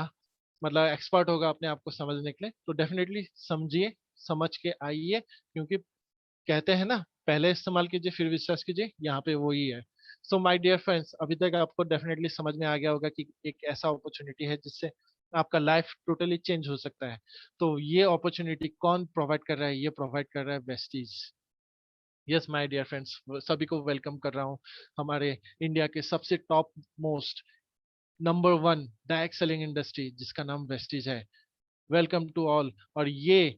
मतलब एक्सपर्ट होगा अपने आप को समझने के लिए। तो डेफिनेटली समझिए, समझ के आइए, क्योंकि कहते हैं ना, पहले इस्तेमाल कीजिए फिर विश्वास कीजिए, यहाँ पे वही है। सो माय डियर फ्रेंड्स, अभी तक आपको डेफिनेटली समझ में आ गया होगा कि एक ऐसा अपॉर्चुनिटी है जिससे आपका लाइफ टोटली चेंज हो सकता है। तो ये अपॉर्चुनिटी कौन प्रोवाइड कर रहा है? ये प्रोवाइड कर रहा है Vestige. Yes my dear friends, सभी को वेलकम कर रहा हूँ हमारे इंडिया के सबसे top most number one direct selling industry जिसका नाम वेस्टीज है। Welcome to all. और ये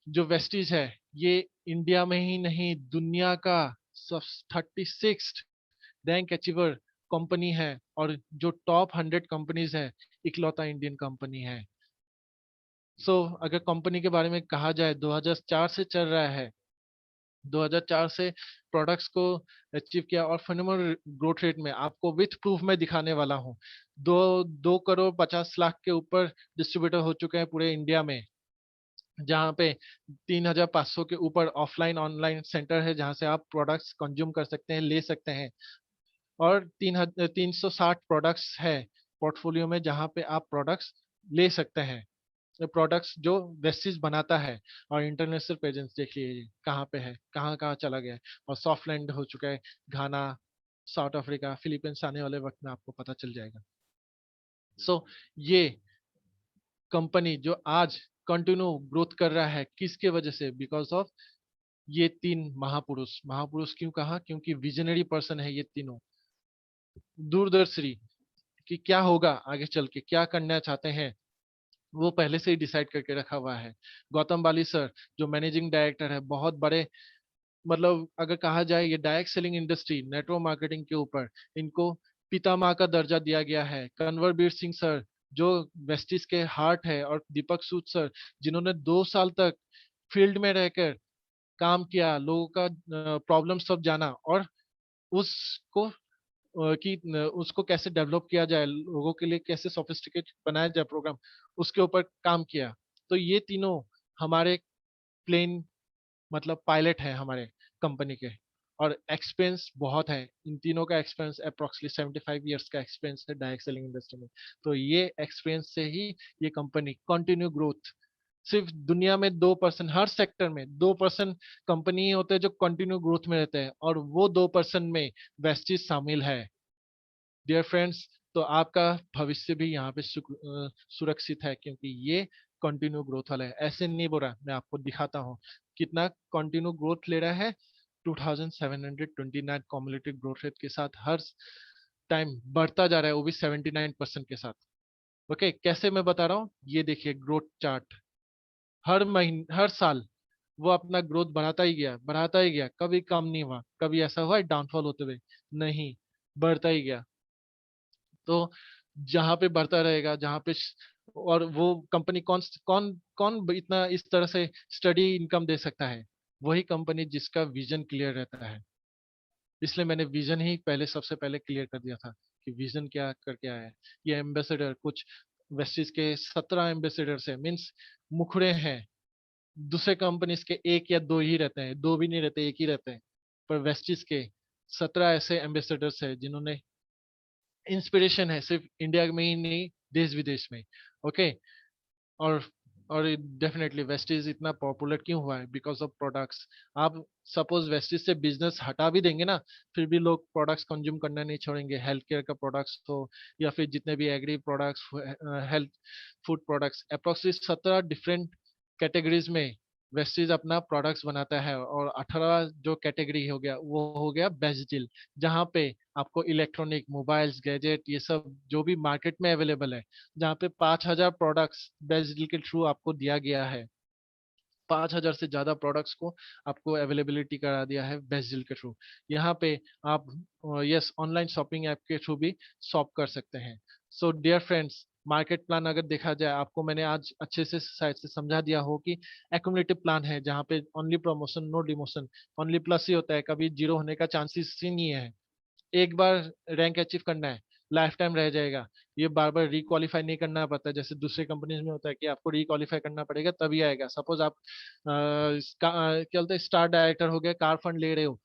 जो वेस्टीज है, ये इंडिया में ही नहीं, दुनिया का सब 36 रैंक अचीवर कंपनी है, और जो टॉप 100 कंपनीज है, इकलौता इंडियन कंपनी है। सो अगर कंपनी के बारे में कहा जाए, 2004 से चल रहा है। 2004 से प्रोडक्ट्स को अचीव किया, और फिनोमिनल ग्रोथ रेट में आपको विथ प्रूफ में दिखाने वाला हूँ। 2 करोड़ 50 लाख के ऊपर डिस्ट्रीब्यूटर हो चुके हैं पूरे इंडिया में, जहाँ पे 3,500 के ऊपर ऑफलाइन ऑनलाइन सेंटर है, जहाँ से आप प्रोडक्ट्स कंज्यूम कर सकते हैं, ले सकते हैं। और 360 प्रोडक्ट्स है पोर्टफोलियो में, जहाँ पे आप प्रोडक्ट्स ले सकते हैं, प्रोडक्ट्स जो वेस्टिज बनाता है। और इंटरनेशनल प्रेजेंस देखिए कहाँ पे है, कहाँ कहाँ चला गया है, और सॉफ्ट लैंड हो चुका है, घाना, साउथ अफ्रीका, फिलीपींस, आने वाले वक्त में आपको पता चल जाएगा। सो ये कंपनी जो आज कंटिन्यू ग्रोथ कर रहा है, किसके वजह से? बिकॉज ऑफ ये तीन महापुरुष। महापुरुष क्यों कहा? क्योंकि विजनरी पर्सन है ये तीनों, दूरदर्शी कि क्या होगा आगे चल के, क्या करना चाहते हैं, वो पहले से ही डिसाइड करके रखा हुआ है। गौतम बाली सर जो मैनेजिंग डायरेक्टर है, बहुत बड़े, मतलब अगर कहा जाए ये direct selling industry, network marketing के ऊपर इनको पितामह का दर्जा दिया गया है। कन्वरबीर सिंह सर जो वेस्टिज के हार्ट है, और दीपक सूद सर जिन्होंने 2 साल तक फील्ड में रहकर काम किया, लोगों का प्रॉब्लम सब जाना, और उसको उसको कैसे डेवलप किया जाए, लोगों के लिए कैसे सोफिस्टिकेट बनाया जाए प्रोग्राम, उसके ऊपर काम किया। तो ये तीनों हमारे प्लेन मतलब पायलट है हमारे कंपनी के, और एक्सपीरियंस बहुत है। इन तीनों का एक्सपीरियंस अप्रोक्सीमेटली 75 ईयर्स का एक्सपीरियंस है डायरेक्ट सेलिंग इंडस्ट्री में। तो ये एक्सपीरियंस से ही ये कंपनी कंटिन्यू ग्रोथ, सिर्फ दुनिया में 2%, हर सेक्टर में 2% कंपनी ही होते हैं जो कंटिन्यू ग्रोथ में रहते हैं, और वो 2% में वेस्टीज शामिल है। डियर फ्रेंड्स, तो आपका भविष्य भी यहाँ पे सुरक्षित है, क्योंकि ये कंटिन्यू ग्रोथ वाला है। ऐसे नहीं बोल रहा, मैं आपको दिखाता हूँ कितना कंटिन्यू ग्रोथ ले रहा है। 2729 कॉम्युलेटिव ग्रोथ रेट के साथ हर टाइम बढ़ता जा रहा है, वो भी 79% के साथ। ओके, कैसे मैं बता रहा हूँ, ये देखिए ग्रोथ चार्ट। हर महीने, हर साल वो अपना ग्रोथ बढ़ाता ही गया, बढ़ाता ही गया, कभी कम नहीं हुआ। कभी ऐसा हुआ डाउनफॉल होते हुए? नहीं, बढ़ता ही गया। तो जहाँ पे बढ़ता रहेगा, जहाँ पे और वो कंपनी कौन कौन कौन इतना इस तरह से स्टडी इनकम दे सकता है? वही कंपनी जिसका विजन क्लियर रहता है। इसलिए मैंने विजन ही पहले, सबसे पहले क्लियर कर दिया था कि विजन क्या करके आया है। ये एम्बेसडर कुछ वेस्टिज के 17 एम्बेसडर है, मीन्स मुखड़े हैं। दूसरे कंपनीज के एक या दो ही रहते हैं, दो भी नहीं रहते, एक ही रहते हैं, पर वेस्टिज के 17 ऐसे एम्बेसडर्स है जिन्होंने इंस्पिरेशन है, सिर्फ इंडिया में ही नहीं, देश विदेश में। ओके। और और डेफिनेटली वेस्टीज इतना पॉपुलर क्यों हुआ है? Because of products. आप सपोज वेस्टीज से बिजनेस हटा भी देंगे ना, फिर भी लोग प्रोडक्ट्स कंज्यूम करना नहीं छोड़ेंगे। हेल्थ केयर का प्रोडक्ट्स हो या फिर जितने भी agri products, health food products, approximately 17 different categories में वेस्टीज अपना प्रोडक्ट्स बनाता है। और 18 जो कैटेगरी हो गया वो हो गया बेस्ट डील, जहाँ पे आपको इलेक्ट्रॉनिक, मोबाइल्स, गैजेट, ये सब जो भी मार्केट में अवेलेबल है, जहाँ पे 5,000 प्रोडक्ट्स बेस्ट डील के थ्रू आपको दिया गया है। 5,000 से ज्यादा प्रोडक्ट्स को आपको अवेलेबिलिटी करा दिया है बेस्ट डील के थ्रू। यहाँ पे आप यस ऑनलाइन शॉपिंग ऐप के थ्रू भी शॉप कर सकते हैं। So dear friends, market plan अगर देखा जाए, आपको मैंने आज अच्छे से शायद से समझा दिया हो कि एक्युमुलेटिव प्लान है, जहाँ पे only promotion no demotion, only plus ही होता है, कभी जीरो होने का चांसेस ही नहीं है। एक बार रैंक अचीव करना है, लाइफ टाइम रह जाएगा। ये बार बार रिक्वालिफाई नहीं करना पड़ता, जैसे दूसरे कंपनीज में होता है कि आपको रिक्वालिफाई करना पड़ेगा तभी आएगा। सपोज आप क्या बोलते हैं, स्टार डायरेक्टर हो गए, कार फंड ले रहे हो,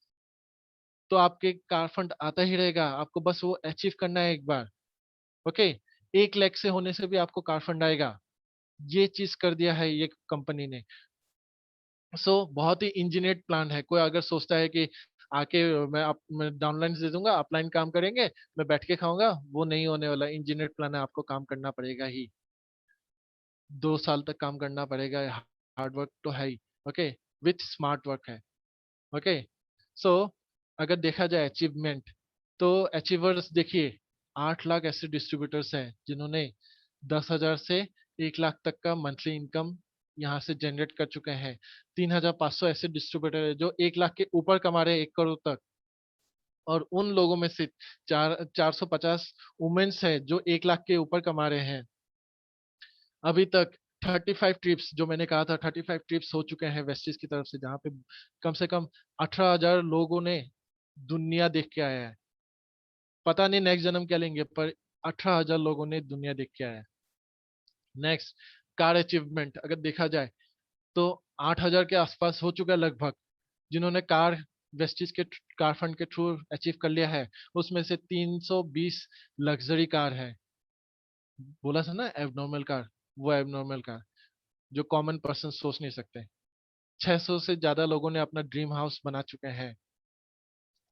तो आपके कार फंड आता ही रहेगा, आपको बस वो अचीव करना है एक बार। ओके। 1 लाख से होने से भी आपको कार फंड आएगा। ये चीज कर दिया है ये कंपनी ने। बहुत ही इंजीनियर्ड प्लान है। कोई अगर सोचता है कि आके मैं डाउनलाइन दे दूंगा, अपलाइन काम करेंगे, मैं बैठ के खाऊंगा, वो नहीं होने वाला। इंजीनियर्ड प्लान है, आपको काम करना पड़ेगा ही। 2 साल तक काम करना पड़ेगा। हार्ड वर्क तो है ही। ओके। विथ स्मार्ट वर्क है। ओके। सो अगर देखा जाए अचीवमेंट, तो अचीवर्स देखिए, 8 लाख ऐसे डिस्ट्रीब्यूटर्स हैं जिन्होंने 10,000 से 1 लाख तक का मंथली इनकम यहाँ से जनरेट कर चुके हैं। 3,500 ऐसे डिस्ट्रीब्यूटर है जो 1 लाख के ऊपर कमा रहे हैं, 1 करोड़ तक। और उन लोगों में से 450 वुमेन्स है जो 1 लाख के ऊपर कमा रहे हैं। अभी तक 35 ट्रिप्स, जो मैंने कहा था, 35 ट्रिप्स हो चुके हैं वेस्टिज की तरफ से, जहाँ पे कम से कम 18,000 लोगों ने दुनिया देख के आया है। पता नहीं नेक्स्ट जन्म क्या लेंगे, पर 18,000 लोगों ने दुनिया देख के आया है। नेक्स्ट, कार अचीवमेंट अगर देखा जाए, तो 8,000 के आसपास हो चुका है लगभग, जिन्होंने कार वेस्टिज के कार फंड के थ्रू अचीव कर लिया है। उसमें से 320 लग्जरी कार है। बोला था ना एबनॉर्मल कार, वो एबनॉर्मल कार जो कॉमन पर्सन सोच नहीं सकते। 600 से ज्यादा लोगों ने अपना ड्रीम हाउस बना चुके हैं।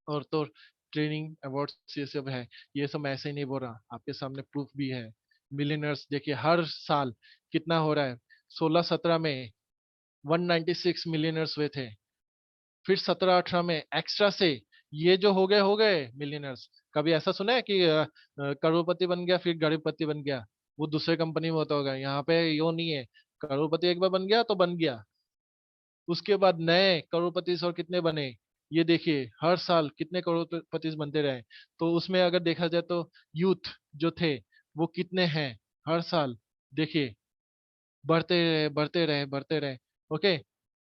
और तो ट्रेनिंग अवार्ड्स ये सब है। ये सब मैं ऐसे ही नहीं बोल रहा, आपके सामने प्रूफ भी है। मिलियनर्स देखिए हर साल कितना हो रहा है। 16-17 में 196 मिलियनर्स हुए थे। फिर 17-18 में एक्स्ट्रा से ये जो हो गए मिलियनर्स। कभी ऐसा सुना है कि करोड़पति बन गया फिर गरीबपति बन गया? वो दूसरे कंपनी में होता होगा, यहाँ पे यो नहीं है। करोड़पति एक बार बन गया तो बन गया। उसके बाद नए करोड़पति और कितने बने, ये देखिए हर साल कितने करोड़पति बनते रहे। तो उसमें अगर देखा जाए तो यूथ जो थे वो कितने हैं हर साल, देखिए बढ़ते रहे बढ़ते रहे बढ़ते रहे। ओके।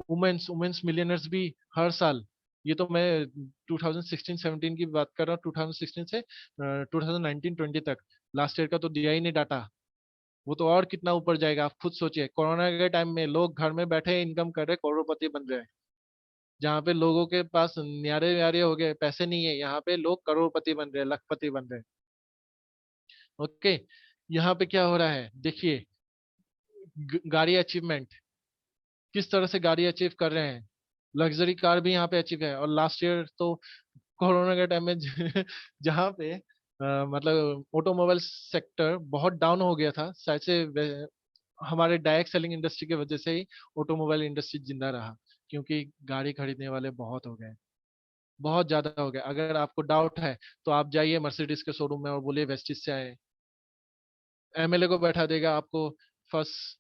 वुमेन्स वुमेन्स मिलियनर्स भी हर साल। ये तो मैं 2016-17 की बात कर रहा हूँ, 2016 से 2019-20 तक। लास्ट ईयर का तो दिया ही नहीं डाटा। वो तो और कितना ऊपर जाएगा, आप खुद सोचिए। कोरोना के टाइम में लोग घर में बैठे इनकम कर रहे, करोड़पति बन रहे हैं। जहाँ पे लोगों के पास न्यारे व्यारे हो गए, पैसे नहीं है, यहाँ पे लोग करोड़पति बन रहे हैं, लखपति बन रहे हैं। ओके। यहाँ पे क्या हो रहा है देखिए, गाड़ी अचीवमेंट, किस तरह से गाड़ी अचीव कर रहे हैं। लग्जरी कार भी यहाँ पे अचीव है। और लास्ट ईयर तो कोरोना के टाइम में जहाँ पे मतलब ऑटोमोबाइल सेक्टर बहुत डाउन हो गया था, शायद से हमारे डायरेक्ट सेलिंग इंडस्ट्री की वजह से ही ऑटोमोबाइल इंडस्ट्री जिंदा रहा। क्योंकि गाड़ी खरीदने वाले बहुत हो गए, बहुत ज्यादा हो गए। अगर आपको डाउट है तो आप जाइए मर्सिडीज के शोरूम में और बोलिए वेस्टिज से आए, एमएलए को बैठा देगा, आपको फर्स्ट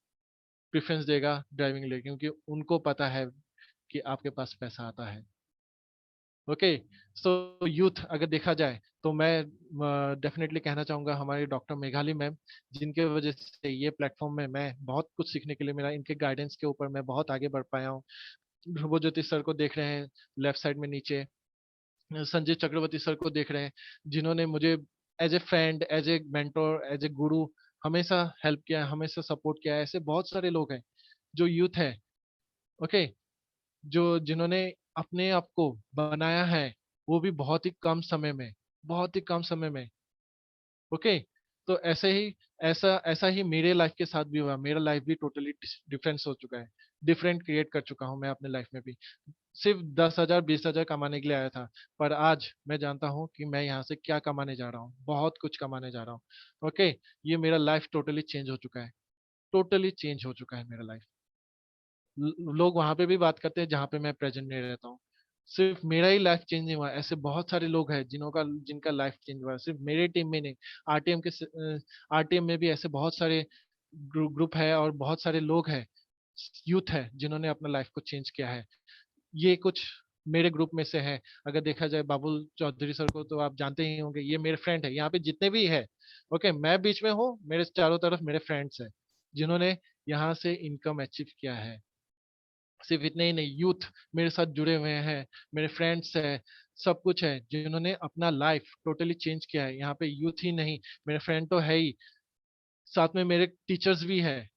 प्रेफरेंस देगा ड्राइविंग लिए, क्योंकि उनको पता है कि आपके पास पैसा आता है। ओके। सो यूथ अगर देखा जाए, तो मैं डेफिनेटली कहना चाहूंगा हमारे डॉक्टर मेघाली मैम, जिनके वजह से ये प्लेटफॉर्म में मैं बहुत कुछ सीखने के लिए मिला। इनके गाइडेंस के ऊपर मैं बहुत आगे बढ़ पाया हूँ। ध्रुव ज्योति सर को देख रहे हैं लेफ्ट साइड में नीचे, संजय चक्रवर्ती सर को देख रहे हैं, जिन्होंने मुझे as a friend, as a mentor, as a guru हमेशा हेल्प किया है, हमेशा सपोर्ट किया है। ऐसे बहुत सारे लोग हैं जो यूथ है। ओके। जो जिन्होंने अपने आप को बनाया है, वो भी बहुत ही कम समय में, बहुत ही कम समय में। ओके। तो ऐसा ऐसा ही मेरे लाइफ के साथ भी हुआ। मेरा लाइफ भी टोटली डिफरेंस हो चुका है, डिफरेंट क्रिएट कर चुका हूँ मैं अपने लाइफ में भी। सिर्फ 10,000 20,000 कमाने के लिए आया था, पर आज मैं जानता हूँ कि मैं यहाँ से क्या कमाने जा रहा हूँ, बहुत कुछ कमाने जा रहा हूँ। ओके। ये मेरा लाइफ टोटली चेंज हो चुका है, टोटली चेंज हो चुका है मेरा लाइफ। लोग वहां पे भी बात करते हैं जहाँ पे मैं प्रेजेंट नहीं रहता हूँ। सिर्फ मेरा ही लाइफ चेंज नहीं हुआ, ऐसे बहुत सारे लोग हैं जिनका लाइफ चेंज हुआ है, सिर्फ मेरे टीम में नहीं। आरटीएम के आरटीएम में भी ऐसे बहुत सारे ग्रुप है और बहुत सारे लोग हैं, यूथ है, जिन्होंने अपना लाइफ को चेंज किया है। ये कुछ मेरे ग्रुप में से है। अगर देखा जाए बाबुल चौधरी सर को तो आप जानते ही होंगे, ये मेरे फ्रेंड है यहाँ पे जितने भी है। ओके, मैं बीच में हूँ, मेरे चारों तरफ मेरे फ्रेंड्स हैं जिन्होंने यहाँ से इनकम अचीव किया है। सिर्फ इतने ही नहीं, यूथ मेरे साथ जुड़े हुए हैं, मेरे फ्रेंड्स हैं, सब कुछ है जिन्होंने अपना लाइफ टोटली चेंज किया है। यहाँ पे यूथ ही नहीं, मेरे फ्रेंड तो है ही, साथ में मेरे टीचर्स भी है।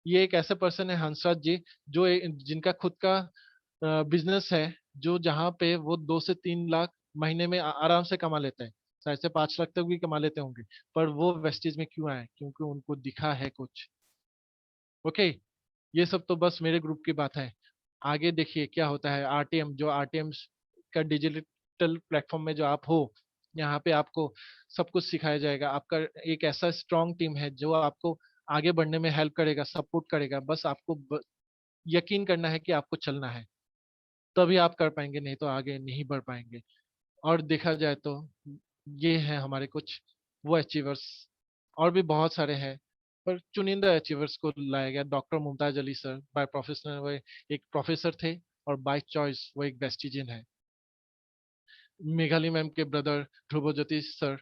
ये एक ऐसे पर्सन है हंसराज जी, जिनका खुद का बिजनेस है, जो जहाँ पे वो 2 से 3 लाख महीने में आराम से कमा लेते हैं, शायद से 5 लाख तक भी कमा लेते होंगे। पर वो वेस्टेज में क्यों आए? क्योंकि उनको दिखा है कुछ। ओके। ये सब तो बस मेरे ग्रुप की बात है। आगे देखिए क्या होता है। आरटीएम, जो आरटीएम का डिजिटल प्लेटफॉर्म में जो आप हो, यहाँ पे आपको सब कुछ सिखाया जाएगा। आपका एक ऐसा स्ट्रांग टीम है जो आपको आगे बढ़ने में हेल्प करेगा, सपोर्ट करेगा। बस आपको यकीन करना है कि आपको चलना है, तभी आप कर पाएंगे, नहीं तो आगे नहीं बढ़ पाएंगे। और देखा जाए तो ये है हमारे कुछ वो अचीवर्स, और भी बहुत सारे हैं, पर चुनिंदा अचीवर्स को लाया गया। Doctor Mumtaz Ali sir, by professional वो एक प्रोफेसर थे, और बाय चॉइस वो एक वेस्टिजियन है। मेघाली मैम के ब्रदर ध्रुवज्योति सर,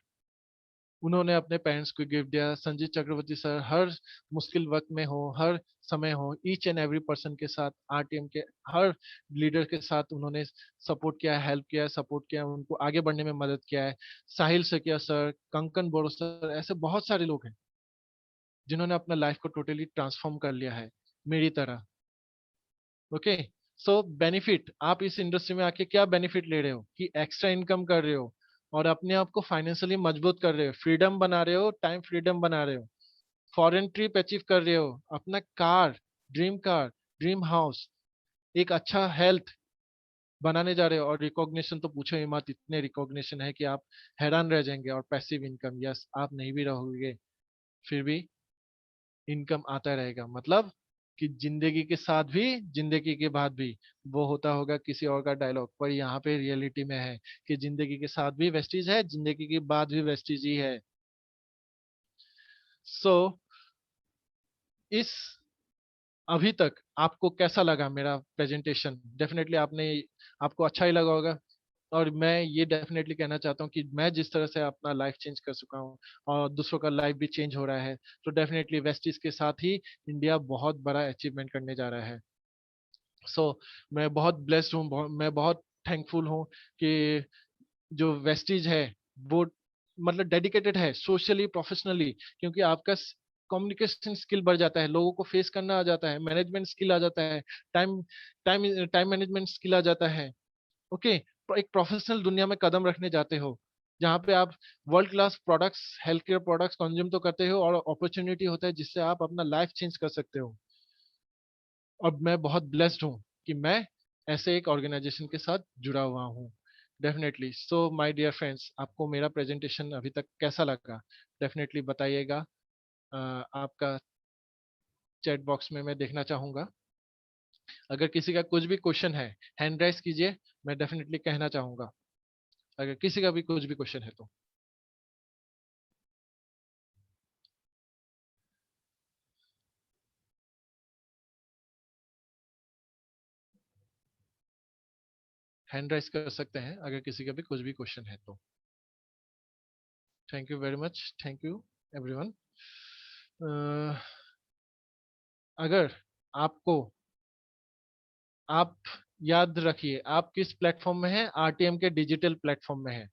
उन्होंने अपने पेरेंट्स को गिफ्ट दिया। संजीत चक्रवर्ती सर, हर मुश्किल वक्त में हो, हर समय हो, ईच एंड एवरी पर्सन के साथ, आरटीएम के हर लीडर के साथ उन्होंने सपोर्ट किया, हेल्प किया, सपोर्ट किया, उनको आगे बढ़ने में मदद किया है। साहिल सकिया सर, कंकन बोरो सर, ऐसे बहुत सारे लोग हैं जिन्होंने अपना लाइफ को टोटली ट्रांसफॉर्म कर लिया है, मेरी तरह। ओके। सो बेनिफिट, आप इस इंडस्ट्री में आके क्या बेनिफिट ले रहे हो कि एक्स्ट्रा इनकम कर रहे हो, और अपने आप को फाइनेंशियली मजबूत कर रहे हो, फ्रीडम बना रहे हो, टाइम फ्रीडम बना रहे हो, फॉरेन ट्रिप अचीव कर रहे हो, अपना कार, ड्रीम हाउस, एक अच्छा हेल्थ बनाने जा रहे हो। और रिकॉग्निशन तो पूछो ही मत, इतने रिकॉग्निशन है कि आप हैरान रह जाएंगे। और पैसिव इनकम, यस, आप नहीं भी रहोगे फिर भी इनकम आता रहेगा, मतलब कि जिंदगी के साथ भी, जिंदगी के बाद भी। वो होता होगा किसी और का डायलॉग, पर यहाँ पे रियलिटी में है कि जिंदगी के साथ भी वेस्टीज है, जिंदगी के बाद भी वेस्टीज ही है। सो इस अभी तक आपको कैसा लगा मेरा प्रेजेंटेशन? डेफिनेटली आपको अच्छा ही लगा होगा। और मैं ये डेफिनेटली कहना चाहता हूँ कि मैं जिस तरह से अपना लाइफ चेंज कर चुका हूँ, और दूसरों का लाइफ भी चेंज हो रहा है, तो डेफिनेटली वेस्टीज के साथ ही इंडिया बहुत बड़ा अचीवमेंट करने जा रहा है। मैं बहुत ब्लेस्ड हूँ, मैं बहुत थैंकफुल हूँ कि जो वेस्टीज है वो मतलब डेडिकेटेड है सोशली, प्रोफेशनली। क्योंकि आपका कम्युनिकेशन स्किल बढ़ जाता है, लोगों को फेस करना आ जाता है, मैनेजमेंट स्किल आ जाता है, time time time management skill आ जाता है। ओके। एक प्रोफेशनल दुनिया में कदम रखने जाते हो, जहाँ पे आप world class products, health care products consume तो करते हो, और अपॉर्चुनिटी होता है जिससे आप अपना लाइफ चेंज कर सकते हो। और मैं बहुत ब्लेस्ड हूँ कि मैं ऐसे एक ऑर्गेनाइजेशन के साथ जुड़ा हुआ हूँ। Definitely. So my dear friends, आपको मेरा प्रेजेंटेशन अभी तक कैसा लगा? डेफिनेटली बताइएगा। आपका चैट बॉक्स में मैं देखना चाहूंगा। अगर किसी का कुछ भी क्वेश्चन है, हैंड राइज कीजिए, मैं डेफिनेटली कहना चाहूंगा अगर किसी का भी कुछ भी क्वेश्चन है तो। हैंड राइज कर सकते हैं अगर किसी का भी कुछ भी क्वेश्चन है तो। Thank you very much, thank you everyone. अगर आपको, आप याद रखिए आप किस प्लेटफॉर्म में है, आरटीएम के डिजिटल प्लेटफॉर्म में है।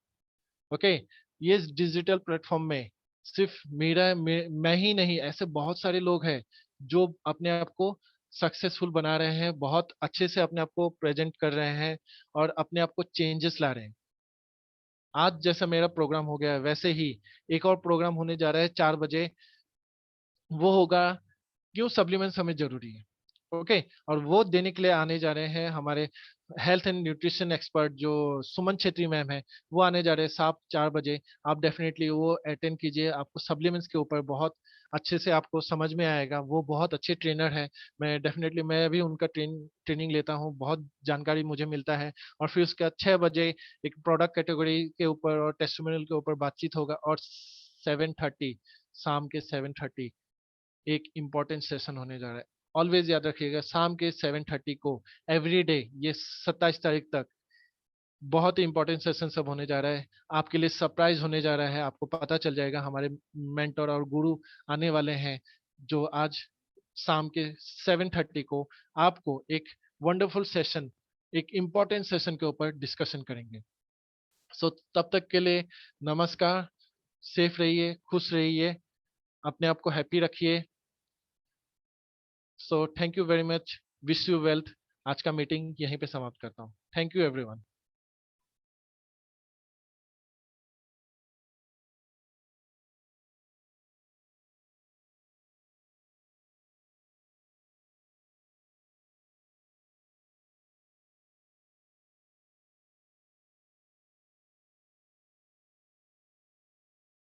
ओके। ये डिजिटल प्लेटफॉर्म में सिर्फ मैं ही नहीं, ऐसे बहुत सारे लोग हैं जो अपने आप को सक्सेसफुल बना रहे हैं, बहुत अच्छे से अपने आप को प्रेजेंट कर रहे हैं, और अपने आप को चेंजेस ला रहे हैं। आज जैसा मेरा प्रोग्राम हो गया है वैसे ही एक और प्रोग्राम होने जा रहा है 4 बजे। वो होगा क्यों सप्लीमेंट्स हमें जरूरी है। ओके। और वो देने के लिए आने जा रहे हैं हमारे हेल्थ एंड न्यूट्रिशन एक्सपर्ट जो सुमन छेत्री मैम है। वो आने जा रहे हैं साफ 4 बजे। आप डेफिनेटली वो अटेंड कीजिए, आपको सप्लीमेंट्स के ऊपर बहुत अच्छे से आपको समझ में आएगा। वो बहुत अच्छे ट्रेनर है। मैं भी उनका ट्रेनिंग लेता हूँ, बहुत जानकारी मुझे मिलता है। और फिर उसके बाद 6 बजे एक प्रोडक्ट कैटेगरी के ऊपर और टेस्टिमोनियल के ऊपर बातचीत होगा। और 7:30, शाम के 7:30 एक इम्पोर्टेंट सेशन होने जा रहा है। ऑलवेज याद रखिएगा, शाम के 7:30 को एवरी डे, ये 27 तारीख तक बहुत ही इंपॉर्टेंट सेशन सब होने जा रहा है। आपके लिए सरप्राइज होने जा रहा है। आपको पता चल जाएगा हमारे मेंटर और गुरु आने वाले हैं, जो आज शाम के 7:30 को आपको एक वंडरफुल सेशन, एक इम्पोर्टेंट सेशन के ऊपर डिस्कशन करेंगे। सो तब तक के लिए नमस्कार। सेफ रहिए, खुश रहिए, अपने आप को हैप्पी रखिए। So thank you very much. Wish you wealth. आज का मीटिंग यहीं पे समाप्त करता हूँ। Thank you everyone.